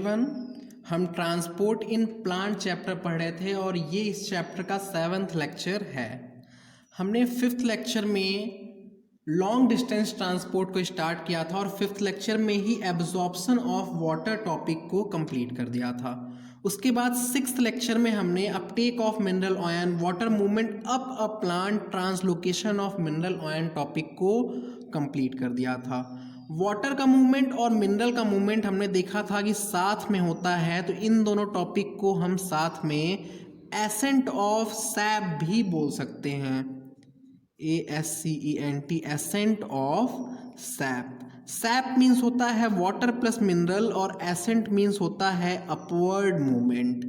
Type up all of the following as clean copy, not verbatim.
Everyone, हम transport in plant chapter पढ़ रहे थे और ये इस चैप्टर का 7th लेक्चर है। हमने 5th लेक्चर में लॉन्ग डिस्टेंस ट्रांसपोर्ट को स्टार्ट किया था और 5th लेक्चर में ही एब्जॉर्प्शन ऑफ वाटर टॉपिक को कंप्लीट कर दिया था। उसके बाद 6th लेक्चर में हमने Uptake of mineral ion, water movement up a plant, translocation of mineral ion topic को कंप्लीट कर दिया था। वाटर का मूवमेंट और मिनरल का मूवमेंट हमने देखा था कि साथ में होता है, तो इन दोनों टॉपिक को हम साथ में एसेंट ऑफ सैप भी बोल सकते हैं। ASCENT, ascent of SAP. SAP means होता है वाटर प्लस मिनरल और एसेंट मीन्स होता है अपवर्ड मूवमेंट।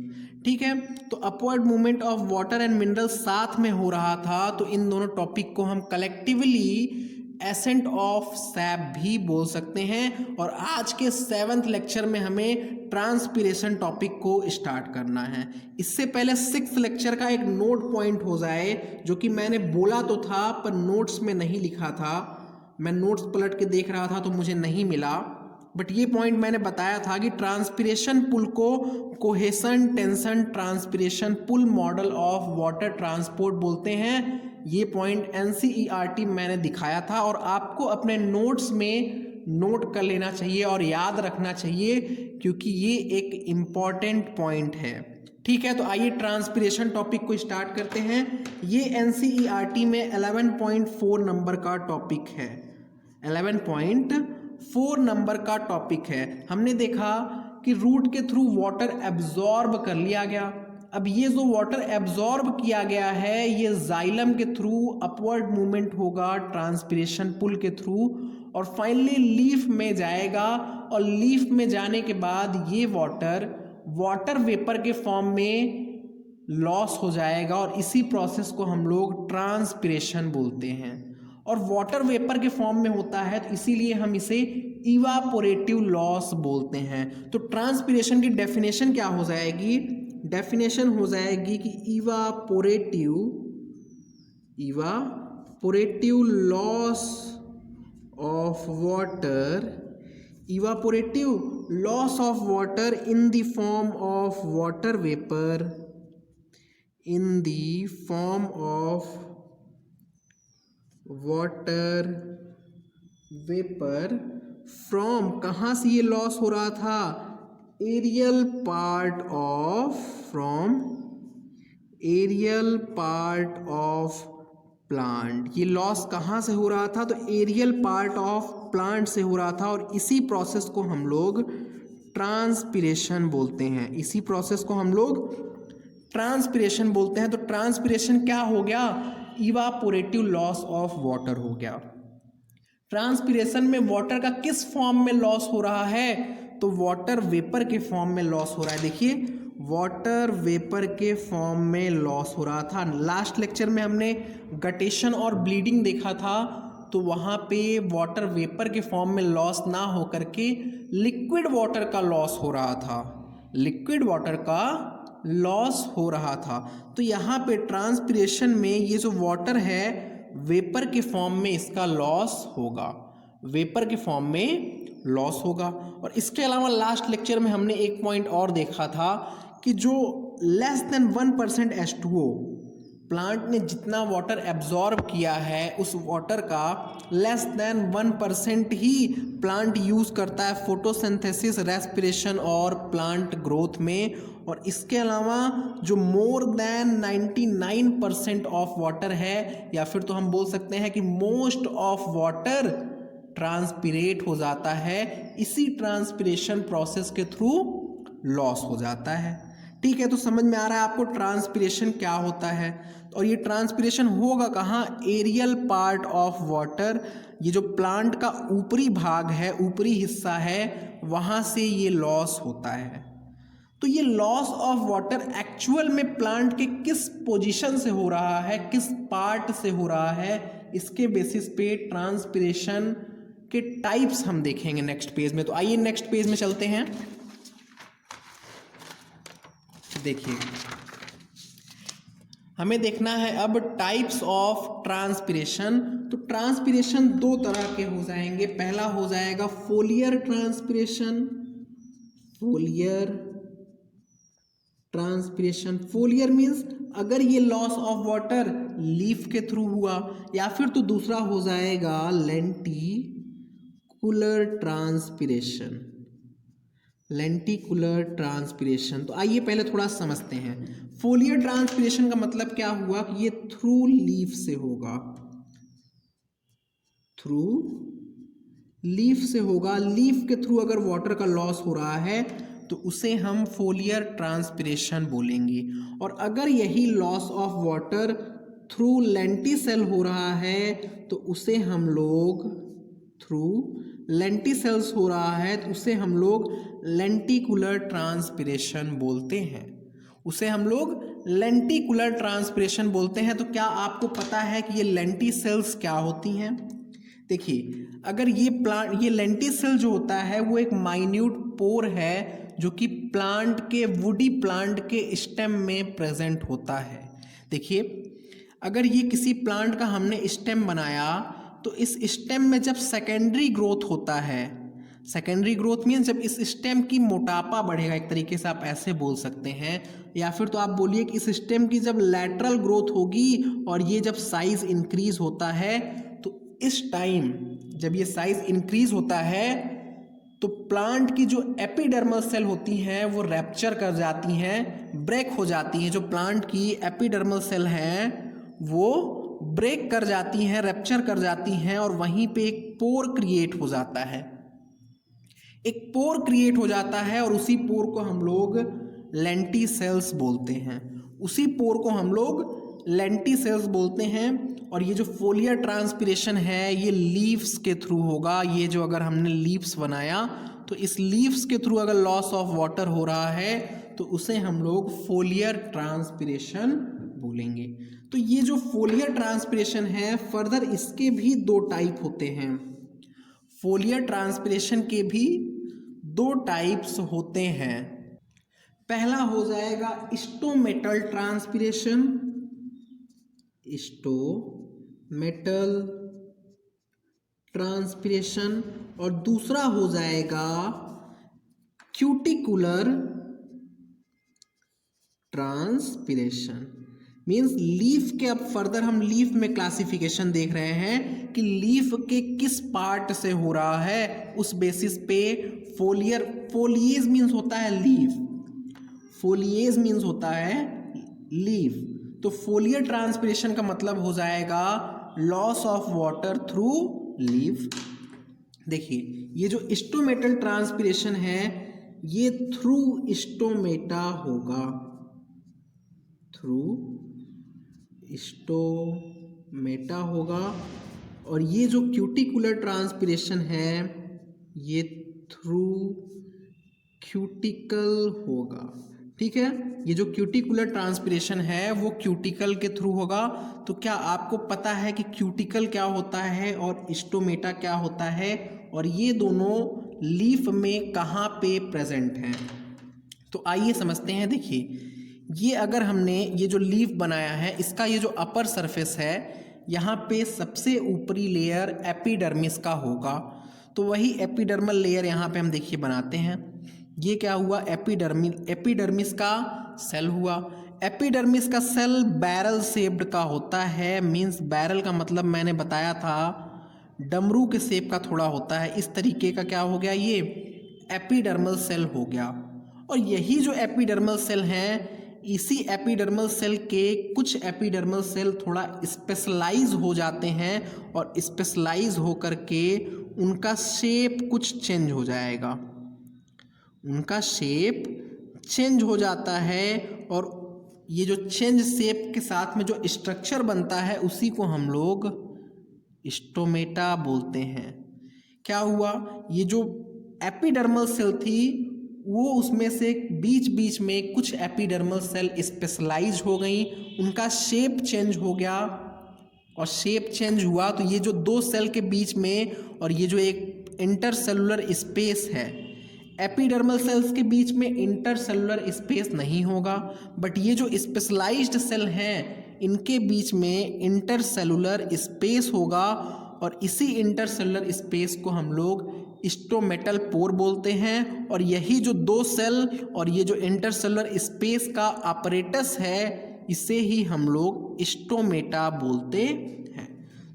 ठीक है, तो upward movement of water and mineral साथ में हो रहा था, तो इन दोनों टॉपिक को हम कलेक्टिवली एसेंट ऑफ सैप भी बोल सकते हैं। और आज के 7th लेक्चर में हमें ट्रांसपिरेशन टॉपिक को स्टार्ट करना है। इससे पहले 6th लेक्चर का एक नोट पॉइंट हो जाए, जो कि मैंने बोला तो था पर नोट्स में नहीं लिखा था। मैं नोट्स पलट के देख रहा था तो मुझे नहीं मिला, बट ये पॉइंट मैंने बताया था कि ट्रांसपिरेशन पुल को cohesion tension transpiration pull model of water transport बोलते हैं। ये पॉइंट NCERT मैंने दिखाया था और आपको अपने नोट्स में नोट कर लेना चाहिए और याद रखना चाहिए, क्योंकि ये एक इम्पॉर्टेंट पॉइंट है। ठीक है, तो आइए ट्रांसपिरेशन टॉपिक को स्टार्ट करते हैं। ये NCERT में 11.4 नंबर का टॉपिक है। 11.4 नंबर का टॉपिक है। हमने देखा कि रूट के थ्रू वाटर एब्जॉर्ब कर लिया गया। अब ये जो वाटर एब्जॉर्ब किया गया है, ये जाइलम के थ्रू अपवर्ड मूवमेंट होगा ट्रांसपिरेशन पुल के थ्रू, और फाइनली लीफ में जाएगा। और लीफ में जाने के बाद ये वाटर वेपर के फॉर्म में लॉस हो जाएगा, और इसी प्रोसेस को हम लोग ट्रांसपिरेशन बोलते हैं। और वाटर वेपर के फॉर्म में होता है, तो इसीलिए हम इसे इवापोरेटिव लॉस बोलते हैं। तो ट्रांसपिरेशन की डेफिनेशन क्या हो जाएगी? डेफिनेशन हो जाएगी कि evaporative loss of water, evaporative loss of water in the form of water vapour, in the form of water vapour from, कहाँ से ये लॉस हो रहा था? Aerial part of, from aerial part of plant. ये लॉस कहाँ से हो रहा था? तो एरियल पार्ट ऑफ प्लांट से हो रहा था, और इसी प्रोसेस को हम लोग ट्रांसपिरेशन बोलते हैं। इसी प्रोसेस को हम लोग ट्रांसपिरेशन बोलते हैं। तो ट्रांसपिरेशन क्या हो गया? इवापोरेटिव लॉस ऑफ वाटर हो गया। ट्रांसपिरेशन में वाटर का किस फॉर्म में लॉस हो रहा है? तो वाटर वेपर के फॉर्म में लॉस हो रहा है। देखिए, वाटर वेपर के फॉर्म में लॉस हो रहा था। लास्ट लेक्चर में हमने गटेशन और ब्लीडिंग देखा था, तो वहाँ पे वाटर वेपर के फॉर्म में लॉस ना हो करके लिक्विड वाटर का लॉस हो रहा था। लिक्विड वाटर का लॉस हो रहा था। तो यहाँ पे ट्रांसपिरेशन में ये जो वाटर है, वेपर के फॉर्म में इसका लॉस होगा, वेपर के फॉर्म में लॉस होगा। और इसके अलावा लास्ट लेक्चर में हमने एक पॉइंट और देखा था कि जो लेस देन 1% H2O, प्लांट ने जितना वाटर एब्जॉर्ब किया है, उस वाटर का लेस देन 1% ही प्लांट यूज़ करता है फोटोसिंथेसिस, रेस्पिरेशन और प्लांट ग्रोथ में। और इसके अलावा जो मोर देन 99% ऑफ वाटर है, या फिर तो हम बोल सकते हैं कि मोस्ट ऑफ वाटर ट्रांसपिरेट हो जाता है, इसी ट्रांसपिरेशन प्रोसेस के थ्रू लॉस हो जाता है। ठीक है, तो समझ में आ रहा है आपको ट्रांसपिरेशन क्या होता है। और ये ट्रांसपिरेशन होगा कहाँ? एरियल पार्ट ऑफ वाटर, ये जो प्लांट का ऊपरी भाग है, ऊपरी हिस्सा है, वहाँ से ये लॉस होता है। तो ये लॉस ऑफ वाटर एक्चुअल में प्लांट के किस पोजीशन से हो रहा है, किस पार्ट से हो रहा है, इसके बेसिस पे ट्रांसपिरेशन के टाइप्स हम देखेंगे नेक्स्ट पेज में। तो आइए नेक्स्ट पेज में चलते हैं। देखिए, हमें देखना है अब टाइप्स ऑफ ट्रांसपिरेशन। तो ट्रांसपिरेशन दो तरह के हो जाएंगे। पहला हो जाएगा फोलियर ट्रांसपिरेशन, फोलियर ट्रांसपिरेशन। फोलियर मीन्स अगर ये लॉस ऑफ वाटर लीफ के थ्रू हुआ, या फिर तो दूसरा हो जाएगा लेंटिकुलर ट्रांसपिरेशन। लेंटिकुलर ट्रांसपिरेशन, तो आइए पहले थोड़ा समझते हैं। फोलियर ट्रांसपिरेशन का मतलब क्या हुआ कि ये थ्रू लीफ से होगा, थ्रू लीफ से होगा। लीफ के थ्रू अगर वाटर का लॉस हो रहा है तो उसे हम फोलियर ट्रांसपिरेशन बोलेंगे। और अगर यही loss of water through lenticel हो रहा है तो उसे हम लोग थ्रू लेंटिसेल्स हो रहा है तो उसे हम लोग लेंटिकुलर ट्रांसपिरेशन बोलते हैं। उसे हम लोग लेंटिकुलर ट्रांसपिरेशन बोलते हैं। तो क्या आपको पता है कि ये लेंटिसेल्स क्या होती हैं? देखिए, अगर ये लेंटिसेल जो होता है वो एक माइन्यूट पोर है जो कि प्लांट के वुडी प्लांट के स्टेम में प्रेजेंट होता है। देखिए, अगर ये किसी प्लांट का हमने स्टेम बनाया तो इस स्टेम में जब सेकेंडरी ग्रोथ होता है, सेकेंडरी ग्रोथ मीन्स जब इस स्टेम की मोटापा बढ़ेगा, एक तरीके से आप ऐसे बोल सकते हैं, या फिर तो आप बोलिए कि इस स्टेम की जब लैटरल ग्रोथ होगी और ये जब साइज इंक्रीज होता है तो इस टाइम जब ये साइज इंक्रीज होता है तो प्लांट की जो एपिडर्मल सेल होती हैं वो रैप्चर कर जाती हैं, ब्रेक हो जाती हैं। जो प्लांट की एपिडर्मल सेल हैं वो ब्रेक कर जाती हैं, रैप्चर कर जाती हैं, और वहीं पे एक पोर क्रिएट हो जाता है। एक पोर क्रिएट हो जाता है और उसी पोर को हम लोग लेंटिसेल्स बोलते हैं। उसी पोर को हम लोग लेंटिसेल्स बोलते हैं। और ये जो फोलियर ट्रांसपिरेशन है ये लीव्स के थ्रू होगा। ये जो अगर हमने लीव्स बनाया तो इस लीव्स के थ्रू अगर लॉस ऑफ वाटर हो रहा है तो उसे हम लोग फोलियर ट्रांसपिरेशन बोलेंगे। तो ये जो फोलियर ट्रांसपिरेशन है, फर्दर इसके भी दो टाइप होते हैं। फोलियर ट्रांसपिरेशन के भी दो टाइप्स होते हैं। पहला हो जाएगा स्टोमेटल ट्रांसपिरेशन, स्टोमेटल ट्रांसपिरेशन, और दूसरा हो जाएगा क्यूटिकुलर ट्रांसपिरेशन। मीन्स लीफ के, अब फर्दर हम लीफ में क्लासिफिकेशन देख रहे हैं कि लीफ के किस पार्ट से हो रहा है, उस बेसिस पे फोलिएज मीन्स होता है लीफ, फोलिएज मीन्स होता है लीफ। तो फोलियर ट्रांसपिरेशन का मतलब हो जाएगा loss of water through leaf. देखिए, ये जो स्टोमेटल ट्रांसपिरेशन है ये थ्रू स्टोमेटा होगा, थ्रू स्टोमेटा होगा। और ये जो क्यूटिकुलर ट्रांसपिरेशन है ये थ्रू क्यूटिकल होगा। ठीक है, ये जो क्यूटिकुलर ट्रांसपिरेशन है वो क्यूटिकल के थ्रू होगा। तो क्या आपको पता है कि क्यूटिकल क्या होता है और स्टोमेटा क्या होता है, और ये दोनों लीफ में कहाँ पे प्रेजेंट हैं? तो आइए समझते हैं। देखिए, ये अगर हमने ये जो लीफ बनाया है इसका ये जो अपर सरफेस है यहाँ पे सबसे ऊपरी लेयर एपिडर्मिस का होगा। तो वही एपिडर्मल लेयर यहाँ पे हम देखिए बनाते हैं। ये क्या हुआ? एपिडर्मिस का सेल हुआ। एपिडर्मिस का सेल बैरल शेप्ड का होता है। मीन्स बैरल का मतलब मैंने बताया था डमरू के शेप का थोड़ा होता है। इस तरीके का क्या हो गया? ये एपिडर्मल सेल हो गया। और यही जो एपिडर्मल सेल हैं, इसी एपिडर्मल सेल के कुछ एपिडर्मल सेल थोड़ा स्पेशलाइज हो जाते हैं और स्पेशलाइज होकर के उनका शेप कुछ चेंज हो जाएगा, उनका शेप चेंज हो जाता है। और ये जो चेंज शेप के साथ में जो स्ट्रक्चर बनता है उसी को हम लोग स्टोमेटा बोलते हैं। क्या हुआ? ये जो एपिडर्मल सेल थी वो उसमें से बीच बीच में कुछ एपिडर्मल सेल स्पेशलाइज हो गई, उनका शेप चेंज हो गया। और शेप चेंज हुआ तो ये जो दो सेल के बीच में और ये जो एक इंटरसेलुलर स्पेस है, एपिडर्मल सेल्स के बीच में इंटरसेलुलर स्पेस नहीं होगा, बट ये जो स्पेशलाइज्ड सेल हैं इनके बीच में इंटरसेलुलर स्पेस होगा। और इसी इंटरसेलुलर स्पेस को हम लोग स्टोमेटल पोर बोलते हैं। और यही जो दो सेल और ये जो इंटरसेलुलर स्पेस का अपरेटस है इसे ही हम लोग स्टोमेटा बोलते हैं।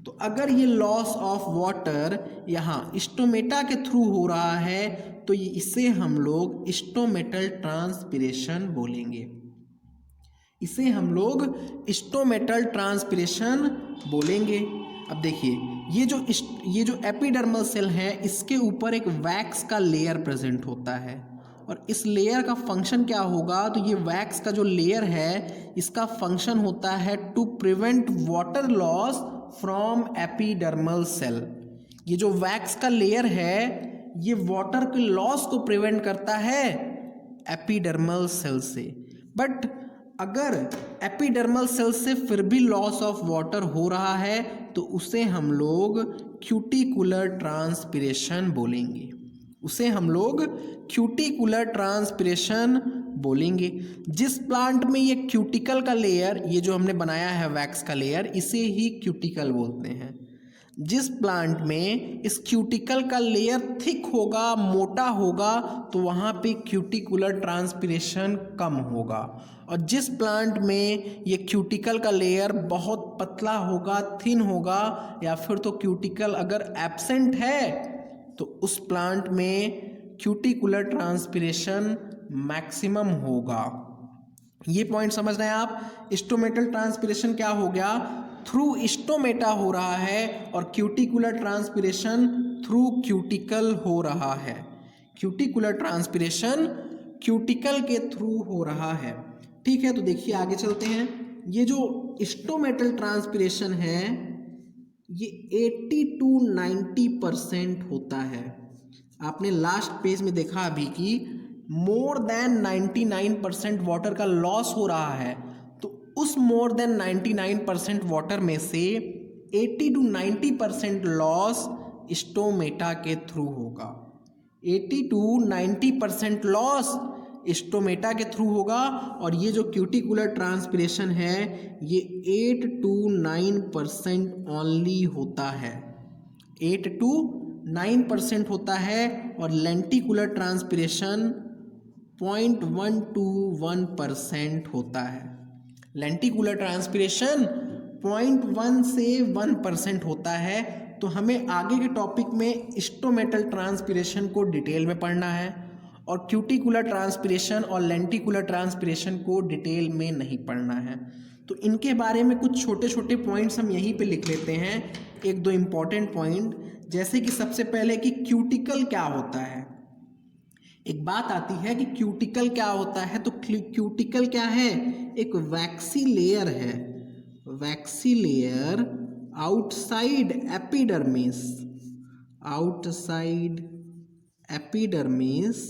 तो अगर ये लॉस ऑफ वाटर यहाँ स्टोमेटा के थ्रू हो रहा है तो ये इसे हम लोग स्टोमेटल ट्रांसपिरेशन बोलेंगे। इसे हम लोग स्टोमेटल ट्रांसपिरेशन बोलेंगे। अब देखिए ये जो एपिडर्मल सेल है इसके ऊपर एक वैक्स का लेयर प्रेजेंट होता है और इस लेयर का फंक्शन क्या होगा, तो ये वैक्स का जो लेयर है इसका फंक्शन होता है to prevent water loss from epidermal cell. ये जो वैक्स का लेयर है ये वाटर के लॉस को प्रिवेंट करता है एपिडर्मल सेल से। बट अगर एपिडर्मल सेल से फिर भी लॉस ऑफ वाटर हो रहा है तो उसे हम लोग क्यूटिकुलर ट्रांसपिरेशन बोलेंगे। उसे हम लोग क्यूटिकुलर ट्रांसपिरेशन बोलेंगे। जिस प्लांट में ये क्यूटिकल का लेयर, ये जो हमने बनाया है वैक्स का लेयर, इसे ही क्यूटिकल बोलते हैं। जिस प्लांट में इस क्यूटिकल का लेयर थिक होगा, मोटा होगा, तो वहाँ पे क्यूटिकुलर ट्रांसपिरेशन कम होगा। और जिस प्लांट में ये क्यूटिकल का लेयर बहुत पतला होगा, थिन होगा, या फिर तो क्यूटिकल अगर एब्सेंट है तो उस प्लांट में क्यूटिकुलर ट्रांसपिरेशन मैक्सिमम होगा। ये पॉइंट समझ रहे हैं आप। स्टोमेटल ट्रांसपिरेशन क्या हो गया, थ्रू स्टोमेटा हो रहा है और क्यूटिकुलर ट्रांसपिरेशन थ्रू क्यूटिकल हो रहा है। क्यूटिकुलर ट्रांसपिरेशन क्यूटिकल के थ्रू हो रहा है। ठीक है, तो देखिए आगे चलते हैं। ये जो स्टोमेटल ट्रांसपिरेशन है ये 80 to 90% होता है। आपने लास्ट पेज में देखा अभी कि मोर देन 99% वाटर का लॉस हो रहा है, तो उस मोर देन 99% वाटर में से 80 to 90% लॉस स्टोमेटा के थ्रू होगा। 80 to 90% लॉस स्टोमेटा के थ्रू होगा। और ये जो क्यूटिकुलर ट्रांसपिरेशन है ये 8 to 9% ओनली होता है। 8 to 9% होता है। और लेंटिकुलर ट्रांसपिरेशन 0.1 to 1% होता है। लेंटिकुलर ट्रांसपिरेशन 0.1 से 1% होता है। तो हमें आगे के टॉपिक में स्टोमेटल ट्रांसपिरेशन को डिटेल में पढ़ना है और क्यूटिकुलर ट्रांसपिरेशन और लेंटिकुलर ट्रांसपिरेशन को डिटेल में नहीं पढ़ना है। तो इनके बारे में कुछ छोटे छोटे पॉइंट्स हम यहीं पे लिख लेते हैं, एक दो इम्पॉर्टेंट पॉइंट। जैसे कि सबसे पहले कि क्यूटिकल क्या होता है। एक बात आती है कि क्यूटिकल क्या होता है, तो क्यूटिकल क्या है, एक वैक्सी लेयर है। Waxy layer outside epidermis, outside epidermis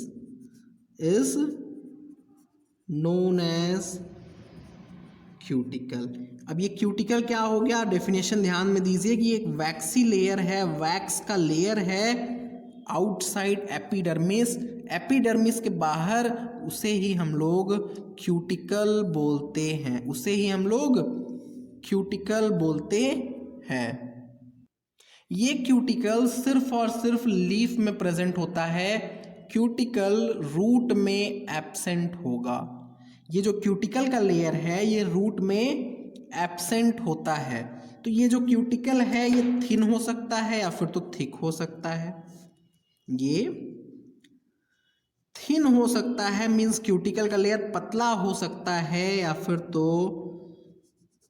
is known as cuticle. अब ये क्यूटिकल क्या हो गया, डेफिनेशन ध्यान में दीजिए कि एक वैक्सी लेयर है, वैक्स का लेयर है आउटसाइड एपिडर्मिस, एपिडर्मिस के बाहर, उसे ही हम लोग क्यूटिकल बोलते हैं। उसे ही हम लोग क्यूटिकल बोलते हैं। ये क्यूटिकल सिर्फ और सिर्फ लीफ में प्रेजेंट होता है, क्यूटिकल रूट में एब्सेंट होगा। ये जो क्यूटिकल का लेयर है ये रूट में एब्सेंट होता है। तो ये जो क्यूटिकल है ये थिन हो सकता है या फिर तो थिक हो सकता है। ये थिन हो सकता है, मीन्स क्यूटिकल का लेयर पतला हो सकता है, या फिर तो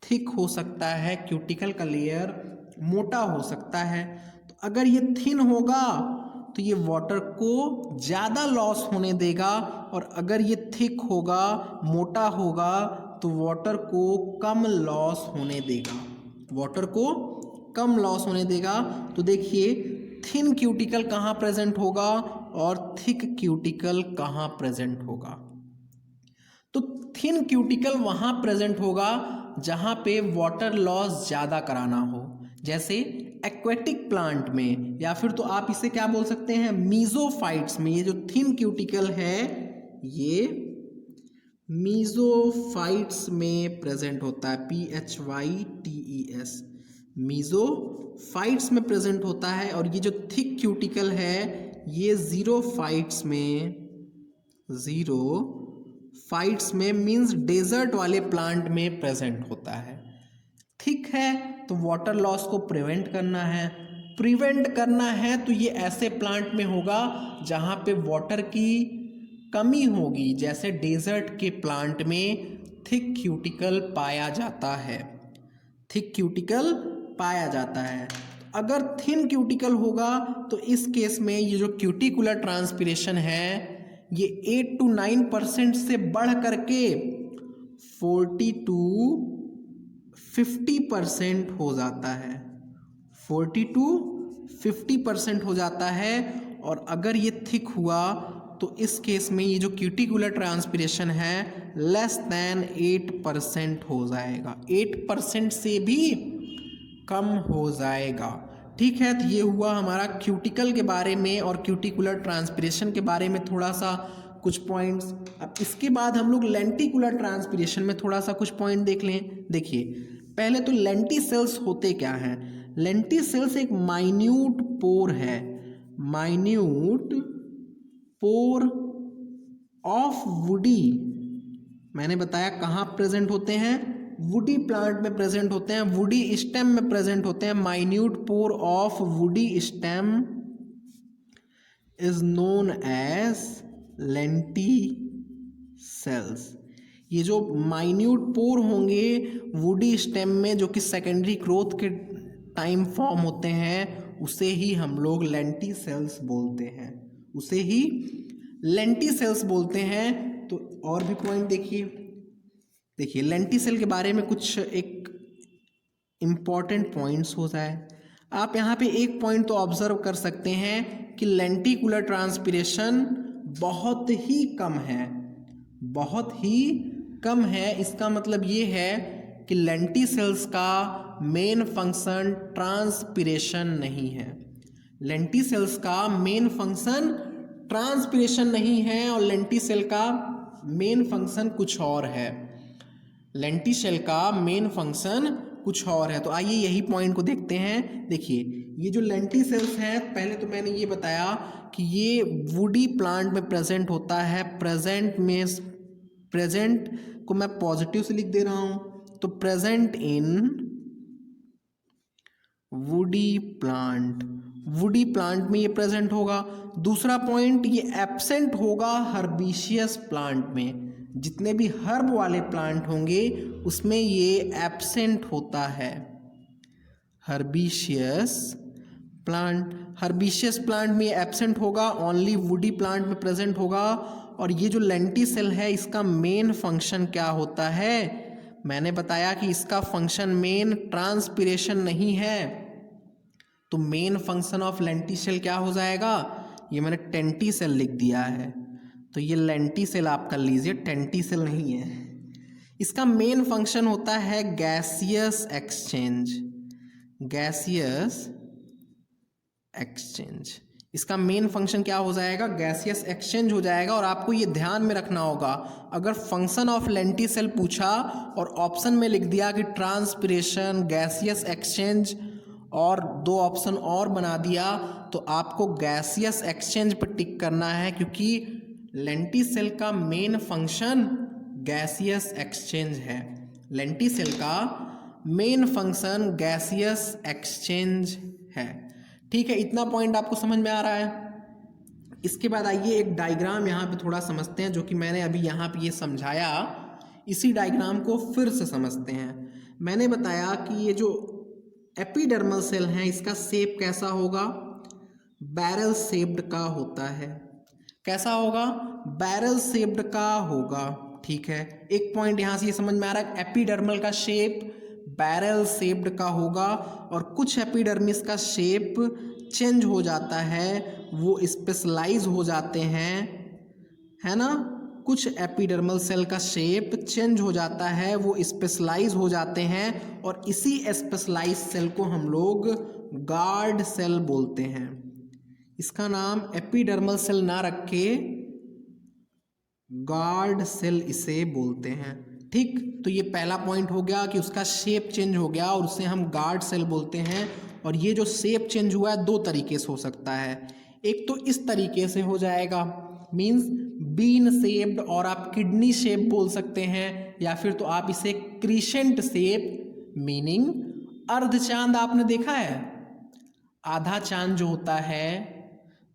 थिक हो सकता है, क्यूटिकल का लेयर मोटा हो सकता है। तो अगर ये थिन होगा तो ये वाटर को ज़्यादा लॉस होने देगा, और अगर ये थिक होगा, मोटा होगा, तो वाटर को कम लॉस होने देगा। वाटर को कम लॉस होने देगा। तो देखिए थिन क्यूटिकल कहाँ प्रेजेंट होगा और थिक क्यूटिकल कहाँ प्रेजेंट होगा। तो थिन क्यूटिकल वहाँ प्रेजेंट होगा जहाँ पे वाटर लॉस ज़्यादा कराना हो, जैसे एक्वेटिक प्लांट में, या फिर तो आप इसे क्या बोल सकते हैं, मीजोफाइट्स में। ये जो थिन क्यूटिकल है ये मीजोफाइट्स में प्रेजेंट होता है, PHYTES, मीजोफाइट्स में प्रेजेंट होता है। और ये जो थिक क्यूटिकल है ये ज़ीरो फाइट्स में मीन्स डेजर्ट वाले प्लांट में प्रेजेंट होता है। ठीक है, तो वाटर लॉस को प्रिवेंट करना है तो ये ऐसे प्लांट में होगा जहाँ पे वाटर की कमी होगी, जैसे डेजर्ट के प्लांट में थिक क्यूटिकल पाया जाता है। अगर थिन क्यूटिकल होगा तो इस केस में ये जो क्यूटिकुलर ट्रांसपिरेशन है ये 8 to 9% से बढ़ करके 40 to 50% हो जाता है। 40 to 50% हो जाता है। और अगर ये थिक हुआ तो इस केस में ये जो क्यूटिकुलर ट्रांसपिरेशन है लेस देन 8% हो जाएगा, 8% से भी कम हो जाएगा। ठीक है, तो ये हुआ हमारा क्यूटिकल के बारे में और क्यूटिकुलर ट्रांसपिरेशन के बारे में थोड़ा सा कुछ पॉइंट्स। अब इसके बाद हम लोग लेंटिकुलर ट्रांसपिरेशन में थोड़ा सा कुछ पॉइंट देख लें। देखिए, पहले तो लेंटिसेल्स होते क्या हैं। लेंटिसेल्स एक माइन्यूट पोर है, माइन्यूट पोर ऑफ वुडी। मैंने बताया कहाँ प्रेजेंट होते हैं, वुडी प्लांट में प्रेजेंट होते हैं, वुडी स्टेम में प्रेजेंट होते हैं। Minute pore of woody stem is known as lenticels. ये जो माइन्यूट पोर होंगे वुडी स्टेम में जो कि सेकेंडरी ग्रोथ के टाइम फॉर्म होते हैं, उसे ही हम लोग लेंटिसेल्स बोलते हैं, तो और भी पॉइंट देखिए लेंटिसेल के बारे में कुछ एक इम्पॉर्टेंट पॉइंट्स हो जाए। आप यहाँ पे एक पॉइंट तो ऑब्जर्व कर सकते हैं कि लेंटिकुलर ट्रांसपिरेशन बहुत ही कम है। इसका मतलब ये है कि लेंटिसेल्स का मेन फंक्शन ट्रांसपिरेशन नहीं है। लेंटिसेल्स का मेन फंक्शन ट्रांसपिरेशन नहीं है और लेंटिसेल का मेन फंक्शन कुछ और है। तो आइए यही पॉइंट को देखते हैं। देखिए, ये जो लेंटिसेल्स हैं, पहले तो मैंने ये बताया कि ये वुडी प्लांट में प्रेजेंट होता है। प्रेजेंट को मैं पॉजिटिव से लिख दे रहा हूँ, तो प्रेजेंट इन वुडी प्लांट में ये प्रेजेंट होगा। दूसरा पॉइंट, ये एब्सेंट होगा हर्बिशियस प्लांट में। जितने भी हर्ब वाले प्लांट होंगे उसमें ये एब्सेंट होता है। हर्बिशियस प्लांट में ये एब्सेंट होगा, ओनली वुडी प्लांट में प्रेजेंट होगा। और ये जो लेंटिसेल है इसका मेन फंक्शन क्या होता है, मैंने बताया कि इसका फंक्शन मेन ट्रांसपिरेशन नहीं है। तो मेन फंक्शन ऑफ लेंटिसेल क्या हो जाएगा, ये मैंने टेंटिसेल लिख दिया है, तो ये लेंटिसेल आप कर लीजिए, टेंटिसेल नहीं है। इसका मेन फंक्शन होता है गैसियस एक्सचेंज। इसका मेन फंक्शन क्या हो जाएगा, गैसियस एक्सचेंज हो जाएगा। और आपको ये ध्यान में रखना होगा, अगर फंक्शन ऑफ लेंटिसेल पूछा और ऑप्शन में लिख दिया कि ट्रांसपिरेशन, गैसियस एक्सचेंज और दो ऑप्शन और बना दिया, तो आपको गैसियस एक्सचेंज पर टिक करना है, क्योंकि लेंटिसेल का मेन फंक्शन गैसियस एक्सचेंज है। लेंटिसेल का मेन फंक्शन गैसियस एक्सचेंज है। ठीक है, इतना पॉइंट आपको समझ में आ रहा है। इसके बाद आइए एक डायग्राम यहाँ पे थोड़ा समझते हैं, जो कि मैंने अभी यहाँ पे ये समझाया, इसी डायग्राम को फिर से समझते हैं। मैंने बताया कि ये जो एपिडर्मल सेल है इसका शेप कैसा होगा, बैरल शेप्ड का होता है। कैसा होगा, बैरल शेप्ड का होगा। ठीक है, एक पॉइंट यहाँ से ये समझ में आ रहा है, एपिडर्मल का शेप बैरल शेप्ड का होगा। और कुछ एपिडर्मिस का शेप चेंज हो जाता है, वो स्पेशलाइज हो जाते हैं, है ना। कुछ एपिडर्मल सेल का शेप चेंज हो जाता है, वो स्पेशलाइज हो जाते हैं, और इसी स्पेशलाइज सेल को हम लोग गार्ड सेल बोलते हैं। इसका नाम एपिडर्मल सेल ना रख के गार्ड सेल इसे बोलते हैं। ठीक, तो ये पहला पॉइंट हो गया कि उसका शेप चेंज हो गया और उसे हम गार्ड सेल बोलते हैं। और ये जो शेप चेंज हुआ है दो तरीके से हो सकता है, एक तो इस तरीके से हो जाएगा, मीन्स बीन शेप्ड, और आप किडनी शेप बोल सकते हैं, या फिर तो आप इसे क्रिसेंट शेप, मीनिंग अर्ध चांद आपने देखा है, आधा चांद जो होता है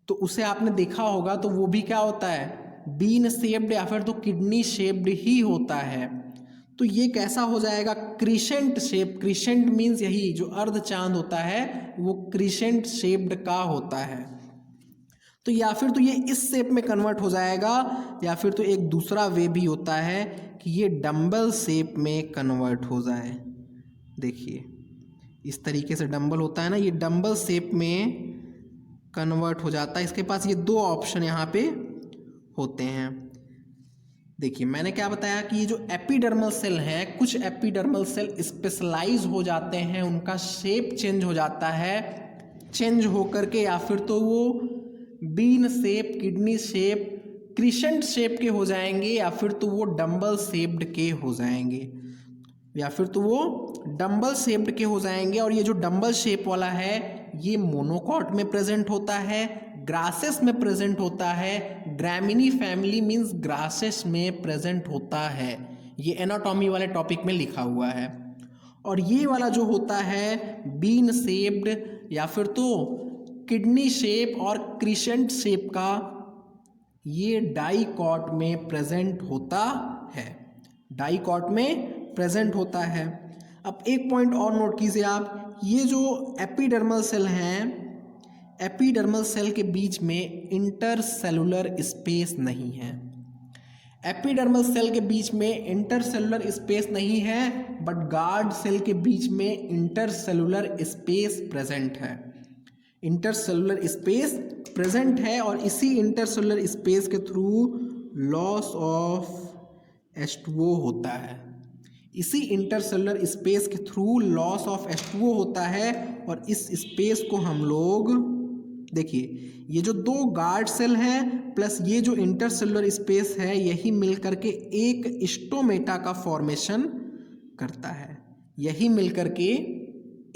तो उसे आपने देखा होगा, तो वो भी क्या होता है, बीन शेप्ड या फिर तो किडनी शेप्ड ही होता है। तो ये कैसा हो जाएगा, क्रिसेंट शेप। क्रिसेंट मीन्स यही जो अर्ध चांद होता है वो क्रिसेंट शेप्ड का होता है। तो या फिर तो ये इस शेप में कन्वर्ट हो जाएगा, या फिर तो एक दूसरा वे भी होता है कि ये डंबल शेप में कन्वर्ट हो जाए। देखिए इस तरीके से डंबल होता है ना, ये डंबल शेप में कन्वर्ट हो जाता है। इसके पास ये दो ऑप्शन यहाँ पे होते हैं। देखिए मैंने क्या बताया कि ये जो एपिडर्मल सेल है, कुछ एपिडर्मल सेल स्पेशलाइज हो जाते हैं, उनका शेप चेंज हो जाता है, चेंज हो करके या फिर तो वो bean shape, kidney shape, crescent shape के हो जाएंगे, या फिर तो वो डंबल शेप्ड के हो जाएंगे, या फिर तो वो डंबल शेप्ड के हो जाएंगे। और ये जो डंबल शेप वाला है ये मोनोकॉट में प्रेजेंट होता है, ग्रासेस में प्रेजेंट होता है, ग्रामिनी फैमिली मीन्स ग्रासेस में प्रेजेंट होता है। ये एनाटॉमी वाले टॉपिक में लिखा हुआ है। और ये वाला जो होता है बीन शेप्ड या फिर तो किडनी शेप और क्रिसेंट शेप का, ये डाइकॉट में प्रेजेंट होता है, डाइकॉट में प्रेजेंट होता है। अब एक पॉइंट और नोट कीजिए आप, ये जो एपिडर्मल सेल हैं, एपिडर्मल सेल के बीच में इंटरसेलुलर स्पेस नहीं है। एपिडर्मल सेल के बीच में इंटरसेलुलर स्पेस नहीं है, बट गार्ड सेल के बीच में इंटरसेलुलर स्पेस प्रेजेंट है। इंटरसेलुलर स्पेस प्रेजेंट है, और इसी इंटरसेलुलर स्पेस के थ्रू लॉस ऑफ H2O होता है। इसी इंटरसेलुलर स्पेस के थ्रू लॉस ऑफ H2O होता है। और इस स्पेस को हम लोग, देखिए ये जो दो गार्ड सेल हैं प्लस ये जो इंटरसेलुलर स्पेस है, यही मिलकर के एक स्टोमेटा का फॉर्मेशन करता है, यही मिलकर के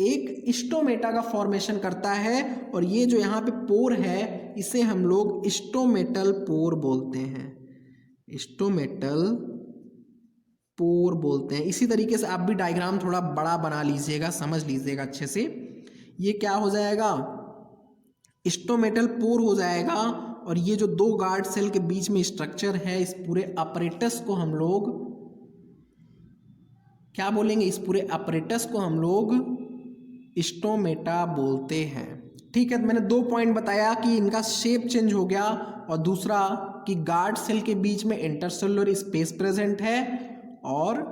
एक स्टोमेटा का फॉर्मेशन करता है। और ये जो यहाँ पे पोर है इसे हम लोग स्टोमेटल पोर बोलते हैं, स्टोमेटल पोर बोलते हैं। इसी तरीके से आप भी डायग्राम थोड़ा बड़ा बना लीजिएगा, समझ लीजिएगा अच्छे से। ये क्या हो जाएगा, स्टोमेटल पोर हो जाएगा। और ये जो दो गार्ड सेल के बीच में स्ट्रक्चर है, इस पूरे अपरेटस को हम लोग क्या बोलेंगे, इस पूरे अपरेटस को हम लोग स्टोमेटा बोलते हैं। ठीक है, तो मैंने दो पॉइंट बताया कि इनका शेप चेंज हो गया, और दूसरा कि गार्ड सेल के बीच में इंटरसेलुलर स्पेस प्रेजेंट है, और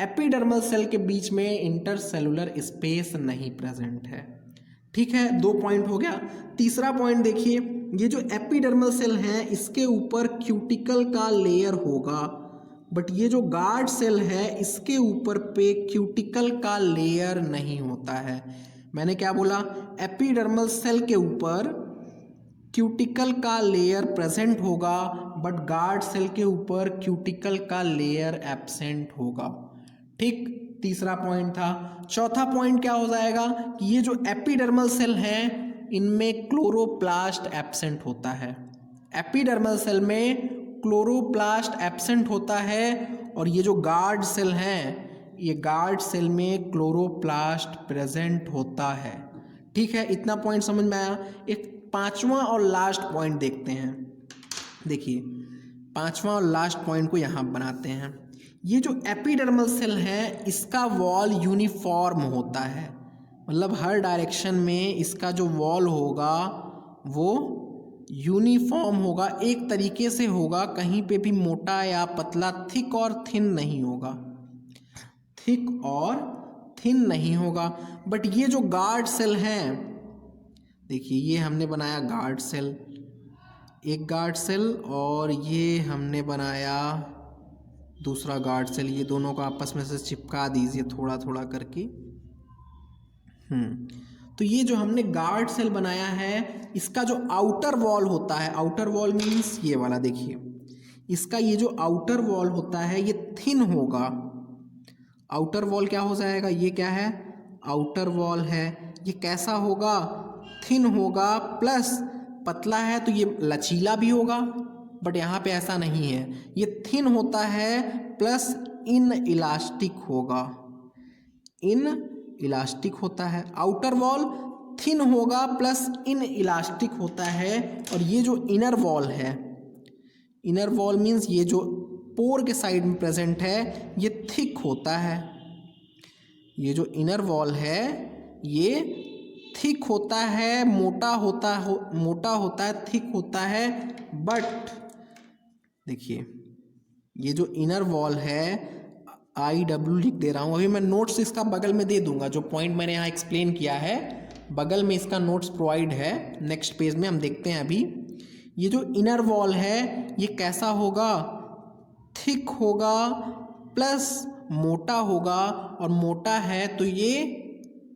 एपिडर्मल सेल के बीच में इंटरसेलुलर स्पेस नहीं प्रेजेंट है। ठीक है, दो पॉइंट हो गया। तीसरा पॉइंट देखिए, ये जो एपिडर्मल सेल हैं इसके ऊपर क्यूटिकल का लेयर होगा, बट ये जो गार्ड सेल है इसके ऊपर पे क्यूटिकल का लेयर नहीं होता है। मैंने क्या बोला, एपिडर्मल सेल के ऊपर क्यूटिकल का लेयर प्रेजेंट होगा, बट गार्ड सेल के ऊपर क्यूटिकल का लेयर एब्सेंट होगा। ठीक, तीसरा पॉइंट था। चौथा पॉइंट क्या हो जाएगा कि ये जो एपिडर्मल सेल हैं इनमें क्लोरोप्लास्ट एब्सेंट होता है। एपिडर्मल सेल में क्लोरोप्लास्ट एब्सेंट होता है, और ये जो गार्ड सेल हैं ये गार्ड सेल में क्लोरोप्लास्ट प्रेजेंट होता है। ठीक है, इतना पॉइंट समझ में आया। एक पांचवा और लास्ट पॉइंट देखते हैं। देखिए पांचवा और लास्ट पॉइंट को यहाँ बनाते हैं। ये जो एपिडर्मल सेल है इसका वॉल यूनिफॉर्म होता है, मतलब हर डायरेक्शन में इसका जो वॉल होगा वो यूनिफॉर्म होगा, एक तरीके से होगा, कहीं पे भी मोटा या पतला, थिक और थिन नहीं होगा, थिक और थिन नहीं होगा। बट ये जो गार्ड सेल हैं, देखिए ये हमने बनाया गार्ड सेल, एक गार्ड सेल, और ये हमने बनाया दूसरा गार्ड सेल। ये दोनों को आपस में से चिपका दीजिए थोड़ा थोड़ा करके। तो ये जो हमने गार्ड सेल बनाया है इसका जो आउटर वॉल होता है, आउटर वॉल मीन्स ये वाला, देखिए इसका ये जो आउटर वॉल होता है ये थिन होगा। आउटर वॉल क्या हो जाएगा, ये क्या है, आउटर वॉल है, ये कैसा होगा, थिन होगा, प्लस पतला है तो ये लचीला भी होगा, बट यहाँ पे ऐसा नहीं है, ये थिन होता है प्लस इन इलास्टिक होगा, इन इलास्टिक होता है। आउटर वॉल थिन होगा प्लस इन इलास्टिक होता है, और ये जो इनर वॉल है, इनर वॉल मीन्स ये जो पोर के साइड में प्रेजेंट है ये थिक होता है। ये जो इनर वॉल है ये थिक होता है, मोटा होता है, थिक होता है। बट देखिए ये जो इनर वॉल है, IW लिख दे रहा हूँ, अभी मैं नोट्स इसका बगल में दे दूंगा, जो पॉइंट मैंने यहाँ एक्सप्लेन किया है बगल में इसका नोट्स प्रोवाइड है, नेक्स्ट पेज में हम देखते हैं। अभी ये जो इनर वॉल है ये कैसा होगा, थिक होगा प्लस मोटा होगा, और मोटा है तो ये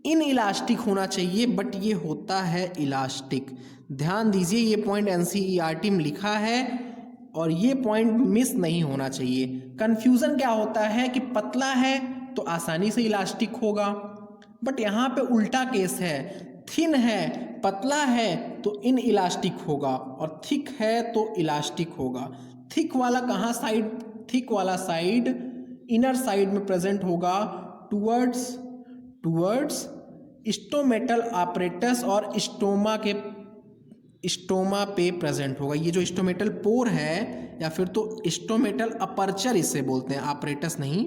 इन इलास्टिक होना चाहिए, बट ये होता है इलास्टिक। ध्यान दीजिए ये पॉइंट NCERT में लिखा है और ये पॉइंट मिस नहीं होना चाहिए। कंफ्यूजन क्या होता है कि पतला है तो आसानी से इलास्टिक होगा, बट यहाँ पे उल्टा केस है, थिन है, पतला है तो इन इलास्टिक होगा, और थिक है तो इलास्टिक होगा। थिक वाला कहाँ साइड, थिक वाला साइड इनर साइड में प्रेजेंट होगा, टुवर्ड्स स्टोमेटल apparatus और स्टोमा पे प्रेजेंट होगा। ये जो स्टोमेटल पोर है या फिर तो स्टोमेटल अपर्चर इसे बोलते हैं, apparatus नहीं,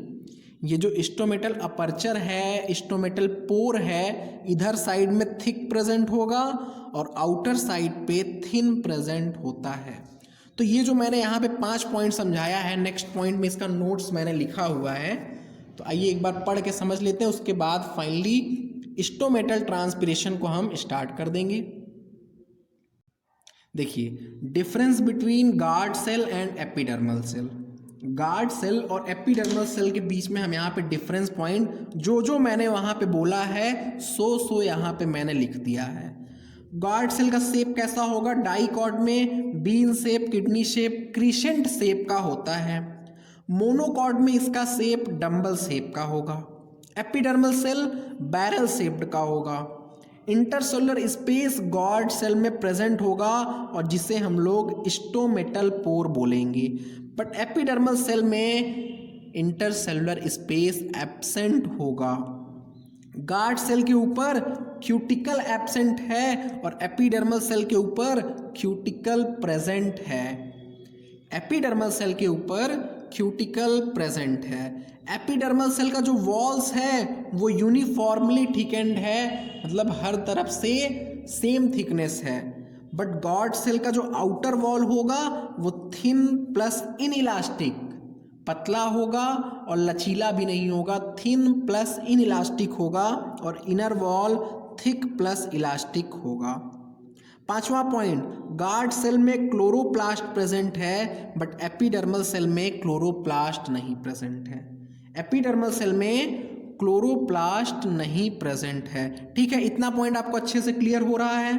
ये जो स्टोमेटल अपर्चर है, स्टोमेटल पोर है, इधर साइड में थिक प्रेजेंट होगा और आउटर साइड पे थिन प्रेजेंट होता है। तो ये जो मैंने यहाँ पे 5 पॉइंट समझाया है, नेक्स्ट पॉइंट में इसका नोट्स मैंने लिखा हुआ है, तो आइए एक बार पढ़ के समझ लेते हैं, उसके बाद फाइनली स्टोमेटल ट्रांसपिरेशन को हम स्टार्ट कर देंगे। देखिए difference between guard cell and epidermal cell. Guard cell और एपिडर्मल सेल के बीच में हम यहाँ पे डिफरेंस पॉइंट जो मैंने वहाँ पे बोला है सो यहाँ पे मैंने लिख दिया है। गार्ड सेल का शेप कैसा होगा, डाइकॉट में bean shape, kidney shape, crescent shape का होता है। मोनोकॉट में इसका शेप डंबल शेप का होगा। एपिडर्मल सेल बैरल शेप्ड का होगा। इंटरसेलुलर स्पेस गार्ड सेल में प्रेजेंट होगा और जिसे हम लोग स्टोमेटल पोर बोलेंगे, बट एपिडर्मल सेल में इंटरसेलुलर स्पेस एब्सेंट होगा। गार्ड सेल के ऊपर क्यूटिकल एब्सेंट है और एपिडर्मल सेल के ऊपर क्यूटिकल प्रेजेंट है। एपिडर्मल सेल के ऊपर क्यूटिकल प्रेजेंट है। एपिडर्मल सेल का जो वॉल्स है वो यूनिफॉर्मली थिकेंड है, मतलब हर तरफ से सेम थिकनेस है। बट गार्ड सेल का जो आउटर वॉल होगा वो थिन प्लस इन इलास्टिक, पतला होगा और लचीला भी नहीं होगा, थिन प्लस इन इलास्टिक होगा, और inner wall thick plus elastic होगा। 5वां पॉइंट, गार्ड सेल में क्लोरोप्लास्ट प्रेजेंट है बट एपिडर्मल सेल में क्लोरोप्लास्ट नहीं प्रेजेंट है। एपिडर्मल सेल में क्लोरोप्लास्ट नहीं प्रेजेंट है। ठीक है, इतना पॉइंट आपको अच्छे से क्लियर हो रहा है।